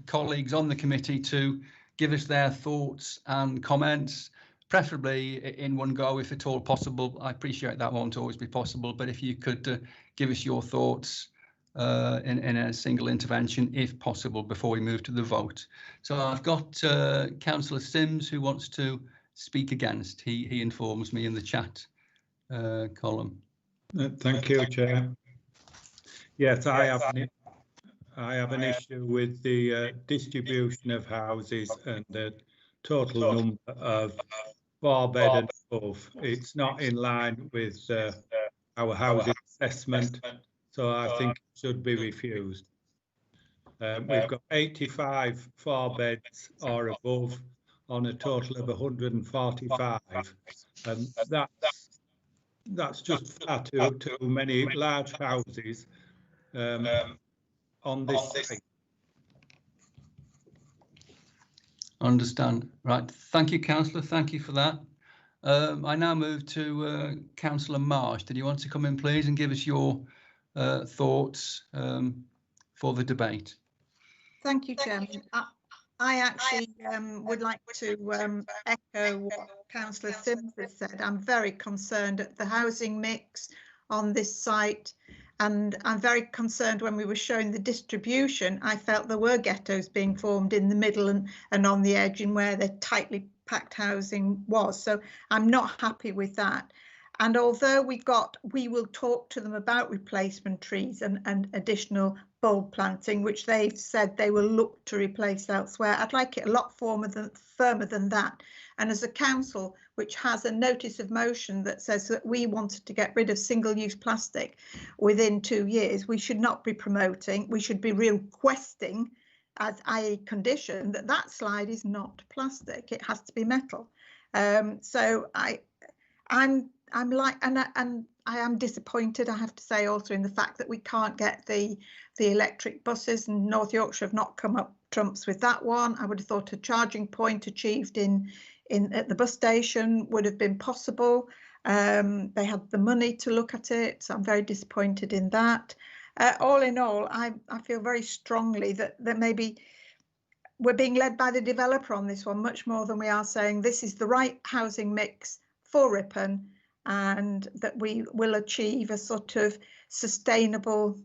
[SPEAKER 2] colleagues on the committee to give us their thoughts and comments, preferably in one go if at all possible. I appreciate that won't always be possible, but if you could give us your thoughts in a single intervention, if possible, before we move to the vote. So I've got Councillor Sims who wants to speak against. He informs me in the chat column.
[SPEAKER 3] Thank you, Chair. Yes, I have an issue with the distribution of houses and the total number of 4-bed and above. It's not in line with our housing assessment, so I think it should be refused. We've got 85 4-beds or above on a total of 145, and that's just far too many large houses on this site.
[SPEAKER 2] Understand. Right. Thank you, Councillor. Thank you for that. I now move to Councillor Marsh. Did you want to come in, please, and give us your thoughts for the debate?
[SPEAKER 4] Thank you, Chairman. I actually would like to echo what Councillor Sims has said. I'm very concerned at the housing mix on this site, and I'm very concerned when we were showing the distribution. I felt there were ghettos being formed in the middle and on the edge and where the tightly packed housing was. So I'm not happy with that. And although we will talk to them about replacement trees and additional bulb planting, which they've said they will look to replace elsewhere, I'd like it a lot firmer than that. And as a council which has a notice of motion that says that we wanted to get rid of single-use plastic within 2 years, we should not be promoting, we should be requesting as a condition that that slide is not plastic, it has to be metal. So I am disappointed, I have to say, also in the fact that we can't get the electric buses, and North Yorkshire have not come up trumps with that one. I would have thought a charging point achieved at the bus station would have been possible. They had the money to look at it, so I'm very disappointed in that. All in all, I feel very strongly that maybe we're being led by the developer on this one much more than we are saying this is the right housing mix for Ripon, and that we will achieve a sort of sustainable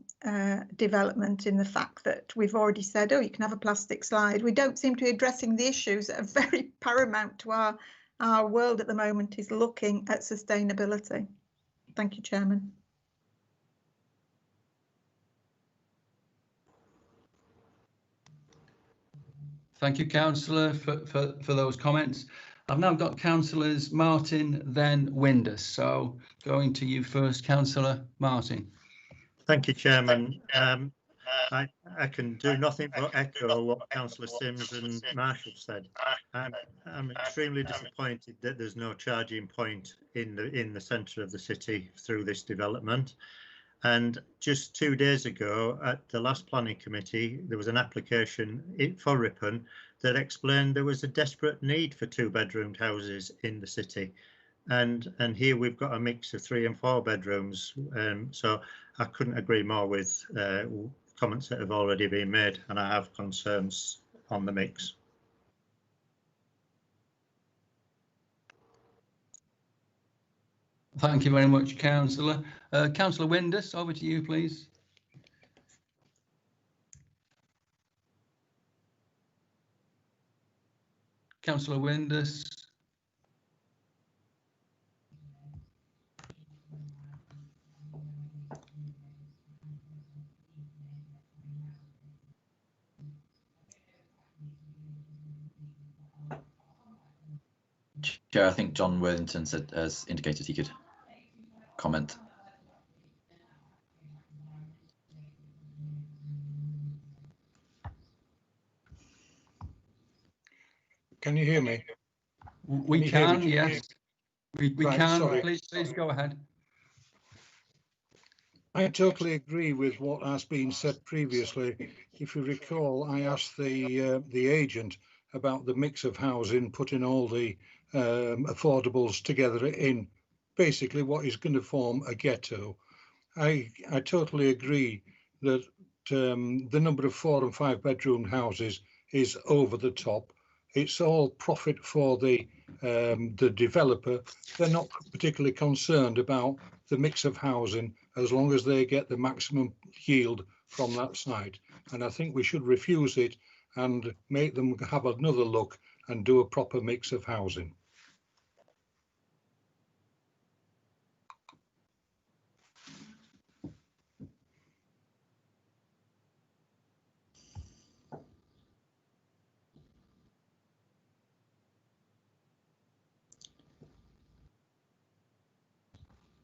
[SPEAKER 4] development in the fact that we've already said, oh, you can have a plastic slide. We don't seem to be addressing the issues that are very paramount to our world at the moment, is looking at sustainability. Thank you, Chairman.
[SPEAKER 2] Thank you, Councillor, for those comments. I've now got Councillors Martin, then Windus. So going to you first, Councillor Martin.
[SPEAKER 9] Thank you, Chairman. I can do nothing but echo what Councillor Sims and Marshall said. I'm extremely disappointed that there's no charging point in the centre of the city through this development. And just 2 days ago at the last planning committee, there was an application for Ripon that explained there was a desperate need for 2-bedroomed houses in the city. And here we've got a mix of 3 and 4 bedrooms. So I couldn't agree more with comments that have already been made, and I have concerns on the mix.
[SPEAKER 2] Thank you very much, Councillor. Councillor Windus, over to you, please. Councillor Windus.
[SPEAKER 1] Chair, I think John Worthington has indicated he could comment.
[SPEAKER 11] Can you hear me?
[SPEAKER 2] We can, yes. We
[SPEAKER 11] Right,
[SPEAKER 2] can.
[SPEAKER 11] sorry.
[SPEAKER 2] Please go ahead.
[SPEAKER 11] I totally agree with what has been said previously. If you recall, I asked the agent about the mix of housing, putting all the affordables together in basically what is going to form a ghetto. I totally agree that the number of 4 and 5 bedroom houses is over the top. It's all profit for the developer. They're not particularly concerned about the mix of housing as long as they get the maximum yield from that site. And I think we should refuse it and make them have another look and do a proper mix of housing.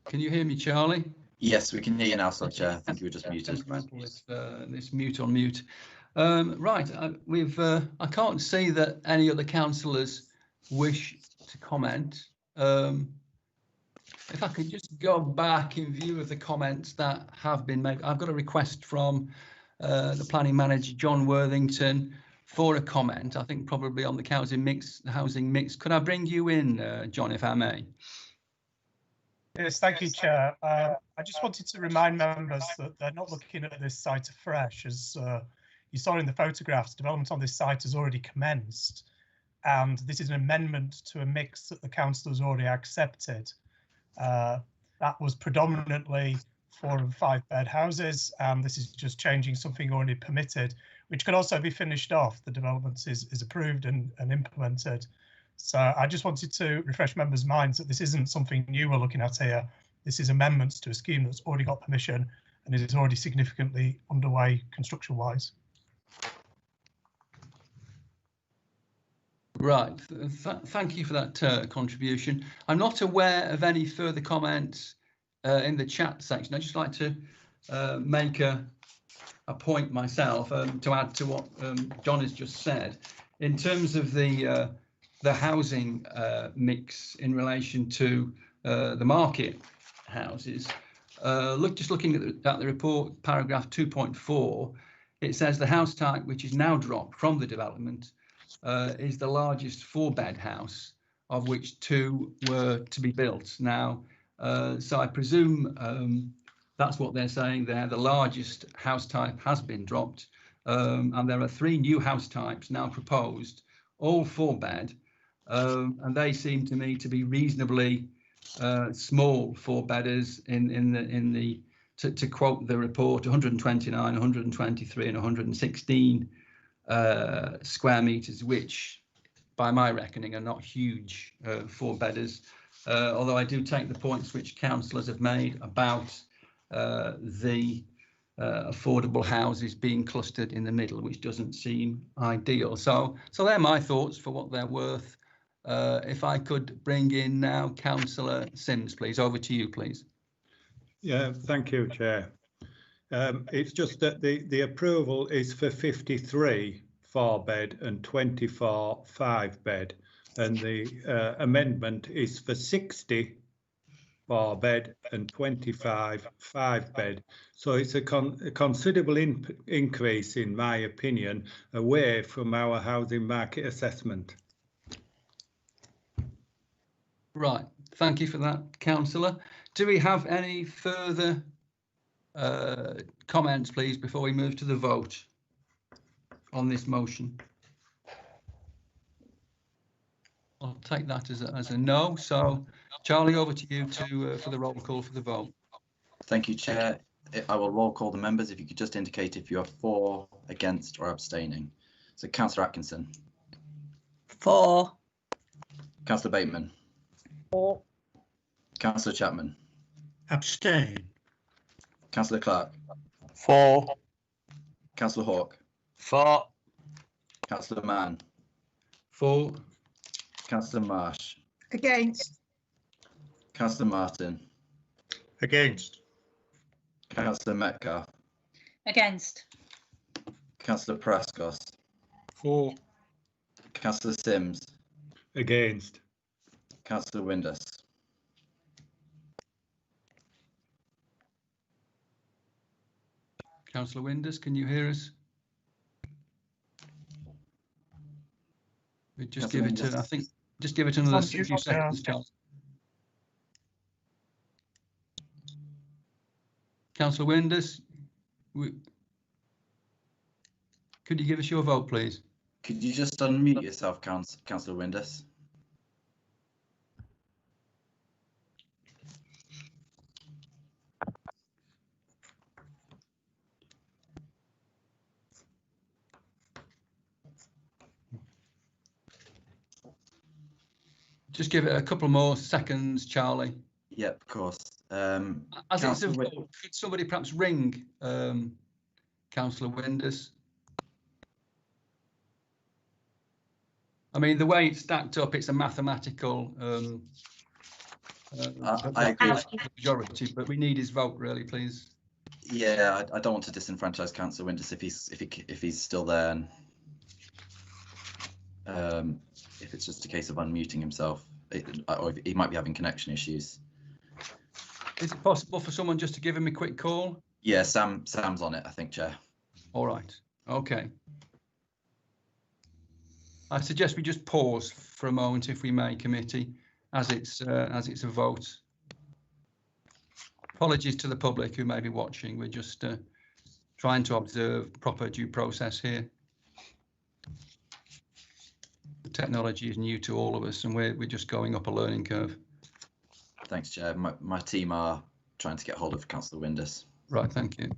[SPEAKER 2] Can you hear me, Charlie?
[SPEAKER 1] Yes, we can hear you now, Sir Chair. I think you were just muted.
[SPEAKER 2] With this mute on mute. Right, I can't see that any other councillors wish to comment. If I could just go back in view of the comments that have been made, I've got a request from the planning manager, John Worthington, for a comment. I think probably on the housing mix. Could I bring you in, John, if I may?
[SPEAKER 12] Yes, thank you, Chair. I just wanted to remind members that they're not looking at this site afresh. As you saw in the photographs, development on this site has already commenced, and this is an amendment to a mix that the council has already accepted. That was predominantly 4 and 5 bed houses, and this is just changing something already permitted, which could also be finished off. The development is approved and implemented. So I just wanted to refresh members' minds that this isn't something new we're looking at here. This is amendments to a scheme that's already got permission and is already significantly underway construction-wise.
[SPEAKER 2] Right, thank you for that contribution. I'm not aware of any further comments in the chat section. I'd just like to make a point myself to add to what John has just said. In terms of the housing mix in relation to the market houses, looking at the report, paragraph 2.4, it says the house type which is now dropped from the development is the largest 4-bed house, of which 2 were to be built. Now, so I presume that's what they're saying there. The largest house type has been dropped, and there are 3 new house types now proposed, all 4-bed. And they seem to me to be reasonably small 4-bedders to quote the report, 129, 123 and 116 square meters, which by my reckoning are not huge 4-bedders, although I do take the points which councillors have made about the affordable houses being clustered in the middle, which doesn't seem ideal. So they're my thoughts for what they're worth. If I could bring in now Councillor Sims, please. Over to you, please.
[SPEAKER 3] Yeah, thank you, Chair. It's just that the approval is for 53 4-bed and 24 5-bed, and the amendment is for 60 4-bed and 25 5-bed. So it's a considerable increase, in my opinion, away from our housing market assessment.
[SPEAKER 2] Right, thank you for that, Councillor. Do we have any further comments, please, before we move to the vote on this motion? I'll take that as a no. So, Charlie, over to you for the roll call for the vote.
[SPEAKER 1] Thank you, Chair. I will roll call the members. If you could just indicate if you are for, against or abstaining. So, Councillor Atkinson.
[SPEAKER 17] For.
[SPEAKER 1] Councillor Bateman.
[SPEAKER 17] For.
[SPEAKER 1] Councillor Chapman.
[SPEAKER 6] Abstain.
[SPEAKER 1] Councillor Clark.
[SPEAKER 8] For.
[SPEAKER 1] Councillor Hawke.
[SPEAKER 8] For.
[SPEAKER 1] Councillor Mann.
[SPEAKER 2] For.
[SPEAKER 1] Councillor Marsh.
[SPEAKER 4] Against.
[SPEAKER 1] Councillor Martin.
[SPEAKER 9] Against.
[SPEAKER 1] Councillor Metcalfe.
[SPEAKER 10] Against.
[SPEAKER 1] Councillor Praskos.
[SPEAKER 11] For.
[SPEAKER 1] Councillor Sims.
[SPEAKER 3] Against.
[SPEAKER 1] Councillor Windus.
[SPEAKER 2] Councillor Windus, can you hear us? We just give it to, I think, just give it another few seconds, Charles. Councillor Windus, could you give us your vote, please?
[SPEAKER 1] Could you just unmute yourself, Councillor Windus?
[SPEAKER 2] Just give it a couple more seconds, Charlie.
[SPEAKER 1] Yep, of course.
[SPEAKER 2] As it's a vote, could somebody perhaps ring Councillor Windus? I mean, the way it's stacked up, it's a mathematical
[SPEAKER 1] I agree with
[SPEAKER 2] majority, but we need his vote, really, please.
[SPEAKER 1] Yeah, I don't want to disenfranchise Councillor Windus if he's still there, and if it's just a case of unmuting himself, or he might be having connection issues.
[SPEAKER 2] Is it possible for someone just to give him a quick call?
[SPEAKER 1] Yeah, Sam's on it, I think, Chair.
[SPEAKER 2] All right. Okay. I suggest we just pause for a moment, if we may, committee, as it's a vote. Apologies to the public who may be watching. We're just trying to observe proper due process here. The technology is new to all of us, and we're just going up a learning curve.
[SPEAKER 1] Thanks, Chair. My team are trying to get hold of Councillor Windus.
[SPEAKER 2] Right, thank you.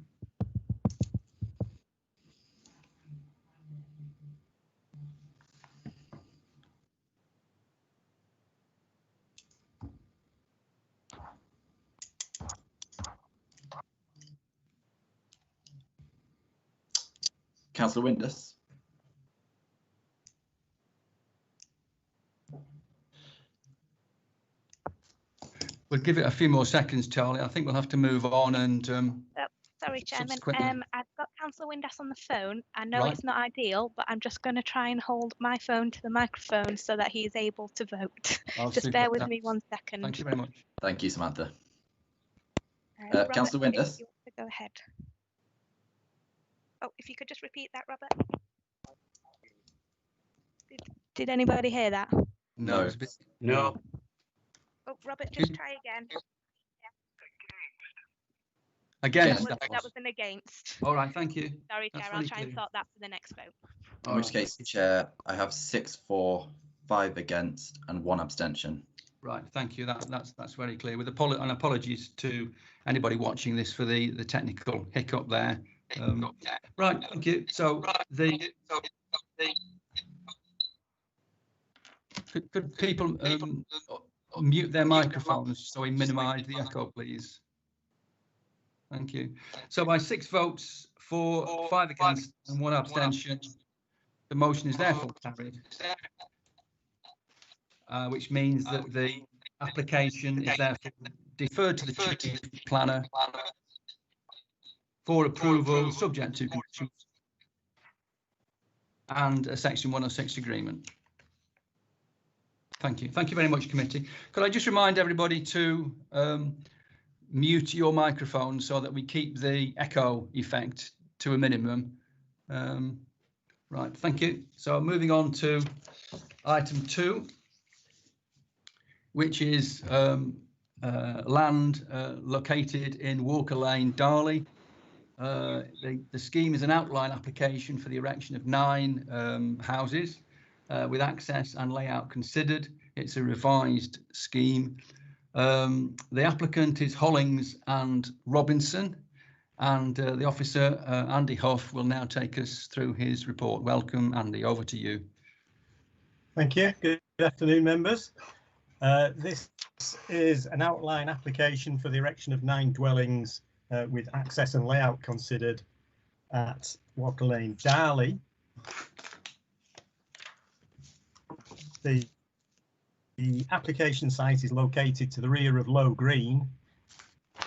[SPEAKER 1] Councillor Windus.
[SPEAKER 2] We'll give it a few more seconds, Charlie. I think we'll have to move on and.
[SPEAKER 17] Sorry, Chairman.
[SPEAKER 2] subsequently-
[SPEAKER 17] I've got Councillor Windus on the phone. I know
[SPEAKER 2] Right.
[SPEAKER 17] it's not ideal, but I'm just going to try and hold my phone to the microphone so that he is able to vote.
[SPEAKER 2] Oh,
[SPEAKER 17] Just
[SPEAKER 2] super.
[SPEAKER 17] bear with me 1 second.
[SPEAKER 2] Thank you very much.
[SPEAKER 1] Thank you, Samantha.
[SPEAKER 17] Robert,
[SPEAKER 1] Councillor
[SPEAKER 17] if
[SPEAKER 1] Windus.
[SPEAKER 17] you want to go ahead. Oh, if you could just repeat that, Robert. Did anybody hear that?
[SPEAKER 2] No. It's a bit...
[SPEAKER 8] No.
[SPEAKER 17] Oh, Robert, just try again.
[SPEAKER 2] Against.
[SPEAKER 17] That was an against.
[SPEAKER 2] All right, thank you.
[SPEAKER 17] Sorry,
[SPEAKER 2] That's
[SPEAKER 17] Chair, I'll
[SPEAKER 2] very
[SPEAKER 17] try and
[SPEAKER 2] clear.
[SPEAKER 17] sort that for the next vote.
[SPEAKER 1] In which case, Chair, I have 6 for, 5 against, and 1 abstention.
[SPEAKER 2] Right, thank you. That's very clear. With and apologies to anybody watching this for the technical hiccup there. Right, thank you. So could people mute their microphones so we minimise the echo, please? Thank you. So by 6 votes for, 5 against, and 1 abstention, the motion is therefore carried. Which means that the application is therefore deferred to the Chief Planner for approval, subject to conditions and a Section 106 agreement. Thank you. Thank you very much, committee. Could I just remind everybody to mute your microphone so that we keep the echo effect to a minimum. Right, thank you. So moving on to item 2. Which is land located in Walker Lane, Darley. The scheme is an outline application for the erection of 9 houses with access and layout considered. It's a revised scheme. The applicant is Hollings and Robinson, and the officer, Andy Huff, will now take us through his report. Welcome, Andy, over to you.
[SPEAKER 15] Thank you. Good afternoon, members. This is an outline application for the erection of 9 dwellings with access and layout considered at Walker Lane, Darley. The application site is located to the rear of Low Green,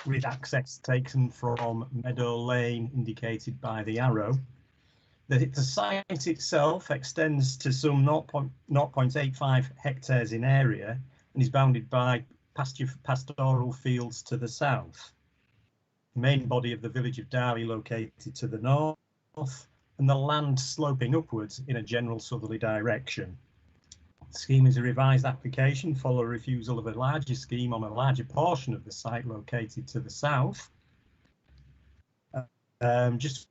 [SPEAKER 15] with access taken from Meadow Lane, indicated by the arrow. The site itself extends to some 0.85 hectares in area and is bounded by pastoral fields to the south. The main body of the village of Darley located to the north, and the land sloping upwards in a general southerly direction. The scheme is a revised application following a refusal of a larger scheme on a larger portion of the site located to the south. Just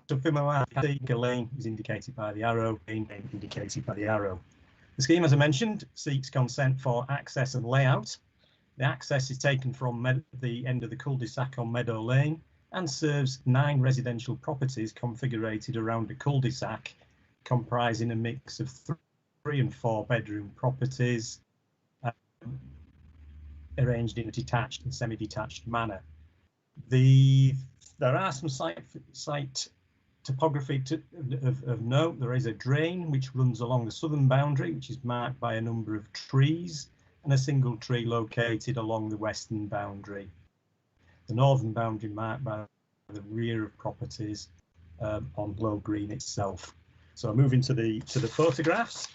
[SPEAKER 15] the lane is indicated by the arrow, indicated by the arrow. The scheme, as I mentioned, seeks consent for access and layout. The access is taken from the end of the cul-de-sac on Meadow Lane and serves 9 residential properties configured around a cul-de-sac, comprising a mix of 3 and 4 bedroom properties arranged in a detached and semi-detached manner. There are some site topography of note. There is a drain which runs along the southern boundary, which is marked by a number of trees, and a single tree located along the western boundary. The northern boundary marked by the rear of properties on Low Green itself. So moving to the photographs.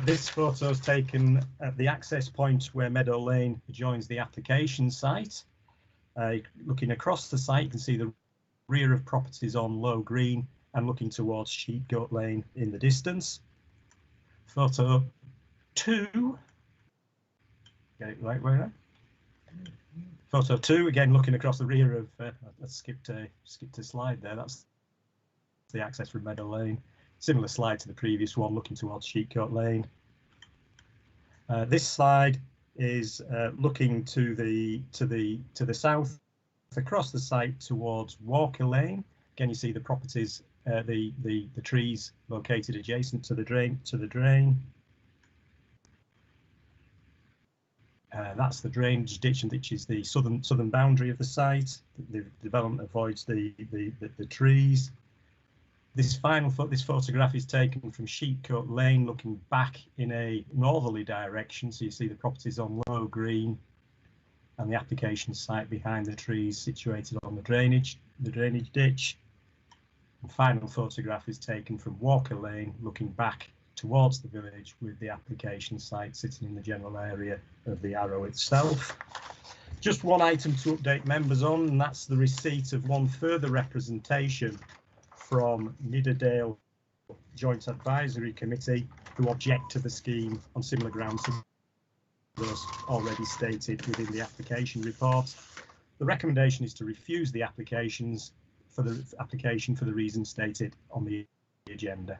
[SPEAKER 15] This photo is taken at the access point where Meadow Lane joins the application site. Looking across the site, you can see the rear of properties on Low Green and looking towards Sheepgoat Lane in the distance. Photo 2. Get it right where? Photo 2, again looking across the rear of. Let's skipped a slide there. That's the access from Meadow Lane. Similar slide to the previous one, looking towards Sheepcote Lane. This slide is looking to the south, across the site towards Walker Lane. Again, you see the properties, the trees located adjacent to the drain. That's the drainage ditch, which is the southern boundary of the site. The development avoids the trees. This photograph is taken from Sheepcote Lane, looking back in a northerly direction. So you see the properties on Low Green and the application site behind the trees situated on the drainage ditch. The final photograph is taken from Walker Lane, looking back towards the village with the application site sitting in the general area of the arrow itself. Just one item to update members on, and that's the receipt of one further representation from Nidderdale Joint Advisory Committee, who object to the scheme on similar grounds to those already stated within the application report. The recommendation is to refuse the application for the reasons stated on the agenda.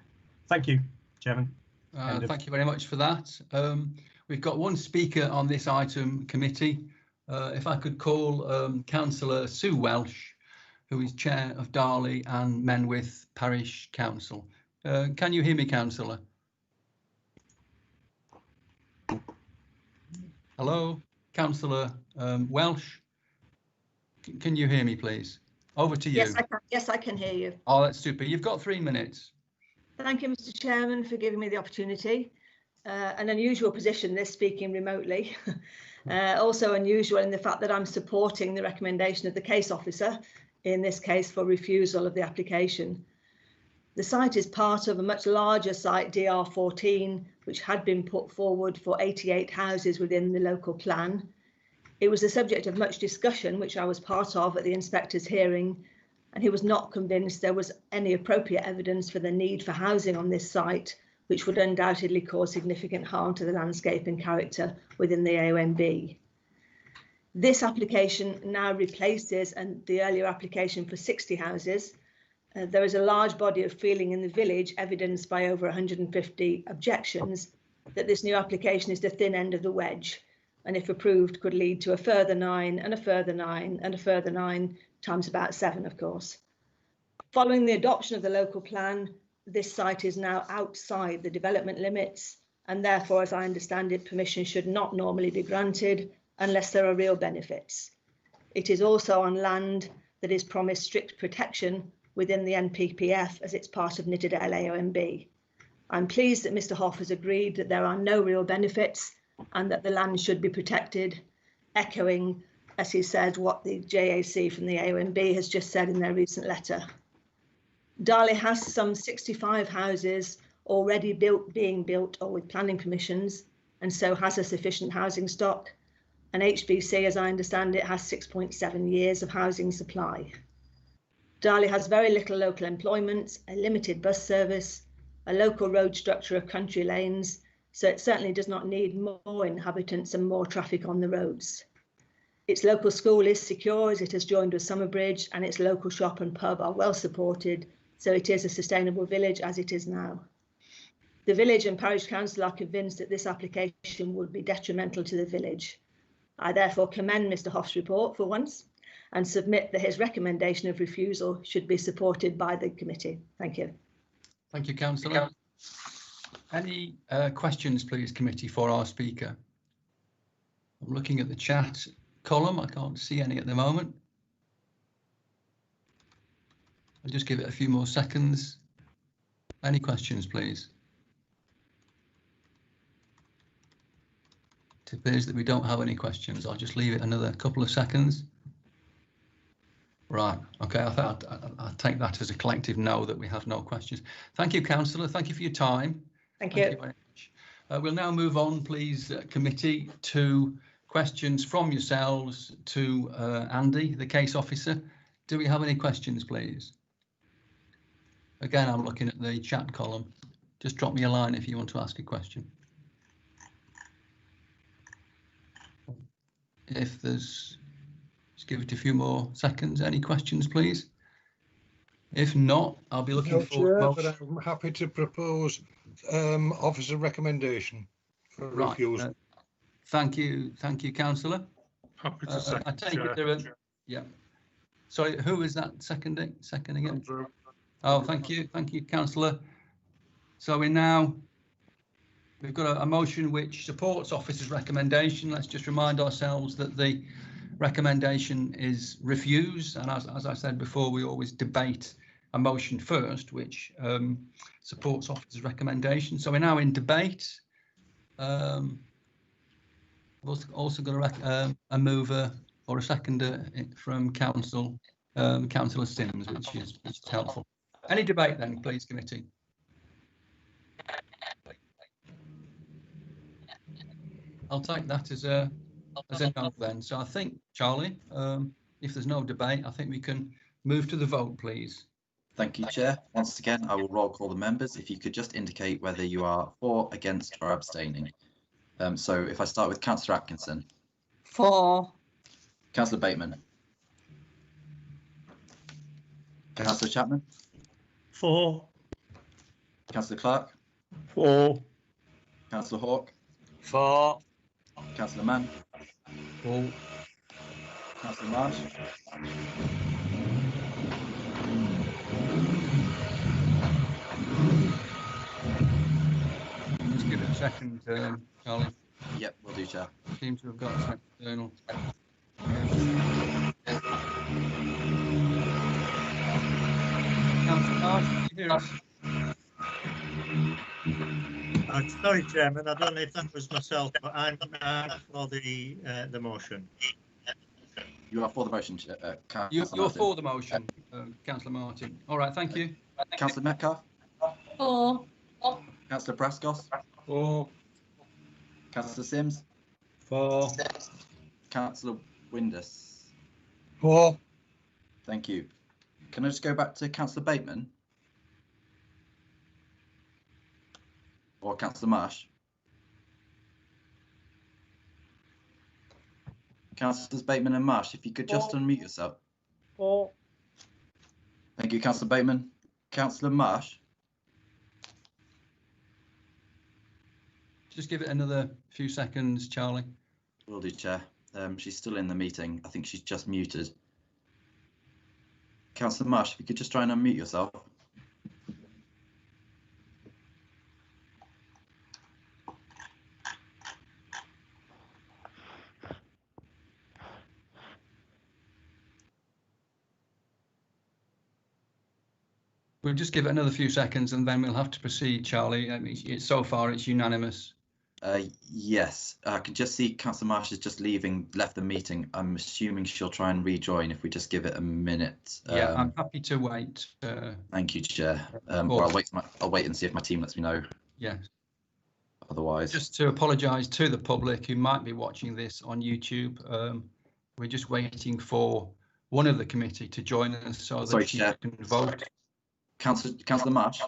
[SPEAKER 15] Thank you, Chairman.
[SPEAKER 2] Thank you very much for that. We've got one speaker on this item committee. If I could call Councillor Sue Welsh, who is Chair of Darley and Menwith Parish Council. Can you hear me, Councillor? Hello, Councillor Welsh. Can you hear me, please? Over to you.
[SPEAKER 18] Yes, I can. Yes, I can hear you.
[SPEAKER 2] Oh, that's super. You've got 3 minutes.
[SPEAKER 18] Thank you, Mr. Chairman, for giving me the opportunity. An unusual position, this, speaking remotely. Also unusual in the fact that I'm supporting the recommendation of the case officer, in this case for refusal of the application. The site is part of a much larger site, DR14, which had been put forward for 88 houses within the local plan. It was the subject of much discussion, which I was part of at the inspector's hearing, and he was not convinced there was any appropriate evidence for the need for housing on this site, which would undoubtedly cause significant harm to the landscape and character within the AONB. This application now replaces the earlier application for 60 houses. There is a large body of feeling in the village, evidenced by over 150 objections, that this new application is the thin end of the wedge, and if approved could lead to a further 9 and a further 9 and a further 9 times about 7, of course. Following the adoption of the local plan, this site is now outside the development limits, and therefore, as I understand it, permission should not normally be granted unless there are real benefits. It is also on land that is promised strict protection within the NPPF as it's part of Nidderdale AONB. I'm pleased that Mr. Hoff has agreed that there are no real benefits and that the land should be protected, echoing, as he said, what the JAC from the AONB has just said in their recent letter. Darley has some 65 houses already being built or with planning permissions, and so has a sufficient housing stock. And HBC, as I understand it, has 6.7 years of housing supply. Darley has very little local employment, a limited bus service, a local road structure of country lanes, so it certainly does not need more inhabitants and more traffic on the roads. Its local school is secure as it has joined with Summerbridge, and its local shop and pub are well supported, so it is a sustainable village as it is now. The village and parish council are convinced that this application would be detrimental to the village. I therefore commend Mr Hoff's report for once and submit that his recommendation of refusal should be supported by the committee. Thank you.
[SPEAKER 2] Thank you, Councillor. Any questions, please, committee, for our speaker? I'm looking at the chat column. I can't see any at the moment. I'll just give it a few more seconds. Any questions, please? It appears that we don't have any questions. I'll just leave it another couple of seconds. Right, okay, I'll take that as a collective no that we have no questions. Thank you, Councillor. Thank you for your time.
[SPEAKER 18] Thank you.
[SPEAKER 2] Very much. We'll now move on, please, committee, to questions from yourselves to Andy, the case officer. Do we have any questions, please? Again, I'm looking at the chat column. Just drop me a line if you want to ask a question. If there's, just give it a few more seconds. Any questions, please? If not, I'll be looking for.
[SPEAKER 11] Chair, but I'm happy to propose officer recommendation for refusal.
[SPEAKER 2] Thank you, Councillor.
[SPEAKER 11] Happy to second.
[SPEAKER 2] I take it there. Yeah. Sorry, who was that seconding it? Oh, thank you, Councillor. So we've got a motion which supports officer's recommendation. Let's just remind ourselves that the recommendation is refused, and as I said before, we always debate a motion first, which supports officer's recommendation. So we're now in debate. We've also got a mover or a seconder from Councillor Sims, which is helpful. Any debate then, please, committee? I'll take that as a no then. So I think, Charlie, if there's no debate, I think we can move to the vote, please.
[SPEAKER 1] Thank you, Chair. Once again, I will roll call the members. If you could just indicate whether you are for, against or abstaining. So if I start with Councillor Atkinson.
[SPEAKER 4] For.
[SPEAKER 1] Councillor Bateman. Councillor Chapman.
[SPEAKER 7] For.
[SPEAKER 1] Councillor Clark.
[SPEAKER 7] For.
[SPEAKER 1] Councillor Hawke.
[SPEAKER 8] For.
[SPEAKER 1] Councillor Mann.
[SPEAKER 2] For.
[SPEAKER 1] Councillor Marsh.
[SPEAKER 2] Just give it a second, Charlie.
[SPEAKER 1] Yep, we'll do, Chair.
[SPEAKER 2] Seem to have got some external. Councillor Marsh, can you hear us?
[SPEAKER 9] Sorry, Chairman, I don't know if that was myself, but I'm for the motion.
[SPEAKER 1] You are for the motion,
[SPEAKER 2] You're for the motion, Councillor Martin. All right, thank you.
[SPEAKER 1] Councillor Metcalfe.
[SPEAKER 10] For.
[SPEAKER 1] Councillor Brascos.
[SPEAKER 2] For.
[SPEAKER 1] Councillor Sims.
[SPEAKER 3] For.
[SPEAKER 1] Councillor Windus.
[SPEAKER 11] For.
[SPEAKER 1] Thank you. Can I just go back to Councillor Bateman? Or Councillor Marsh? Councillors Bateman and Marsh, if you could just unmute yourself.
[SPEAKER 5] For.
[SPEAKER 1] Thank you, Councillor Bateman. Councillor Marsh?
[SPEAKER 2] Just give it another few seconds, Charlie.
[SPEAKER 1] Will do, Chair. She's still in the meeting. I think she's just muted. Councillor Marsh, if you could just try and unmute yourself.
[SPEAKER 2] We'll just give it another few seconds and then we'll have to proceed, Charlie. I mean, so far it's unanimous.
[SPEAKER 1] Yes, I can just see Councillor Marsh is just left the meeting. I'm assuming she'll try and rejoin if we just give it a minute.
[SPEAKER 2] Yeah, I'm happy to wait.
[SPEAKER 1] Thank you, Chair. Or I'll wait and see if my team lets me know.
[SPEAKER 2] Yes.
[SPEAKER 1] Otherwise.
[SPEAKER 2] Just to apologise to the public who might be watching this on YouTube. We're just waiting for one of the committee to join us so that she can vote.
[SPEAKER 1] Councillor Marsh.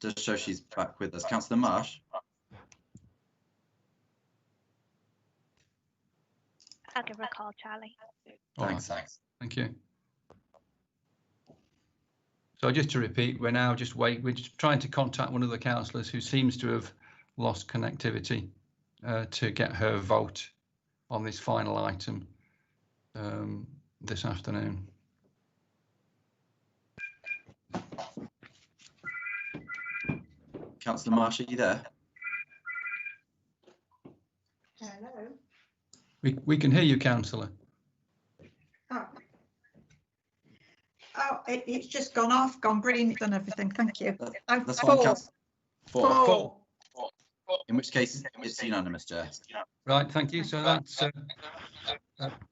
[SPEAKER 1] does show she's back with us. Councillor Marsh.
[SPEAKER 17] I'll give her a call, Charlie.
[SPEAKER 1] Thanks.
[SPEAKER 2] Thank you. So just to repeat, we're now just we're just trying to contact one of the councillors who seems to have lost connectivity to get her vote on this final item this afternoon.
[SPEAKER 1] Councillor Marsh, are you there?
[SPEAKER 4] Hello.
[SPEAKER 2] We can hear you, councillor.
[SPEAKER 4] Oh, it's just gone off, gone brilliant and everything. Thank you.
[SPEAKER 1] That's fine. Four. In which case, it's unanimous, Chair.
[SPEAKER 2] Right, thank you. So that's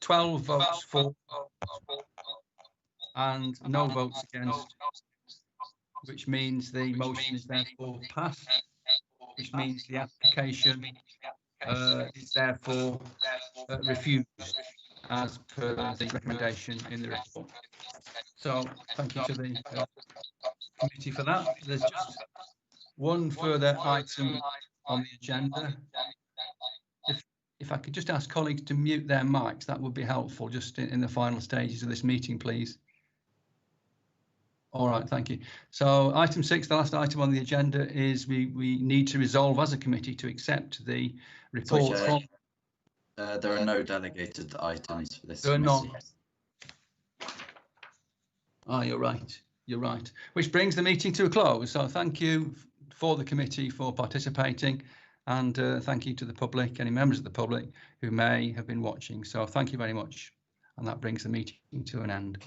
[SPEAKER 2] 12 votes for and no votes against, which means the motion is therefore passed, which means the application is therefore refused as per the recommendation in the report. So thank you to the committee for that. There's just one further item on the agenda. If I could just ask colleagues to mute their mics, that would be helpful just in the final stages of this meeting, please. All right, thank you. So item 6, the last item on the agenda, is we need to resolve as a committee to accept the report from...
[SPEAKER 1] There are no delegated items for this.
[SPEAKER 2] There are not. Ah, you're right. You're right. Which brings the meeting to a close. So thank you for the committee for participating, and thank you to the public, any members of the public who may have been watching. So thank you very much. And that brings the meeting to an end.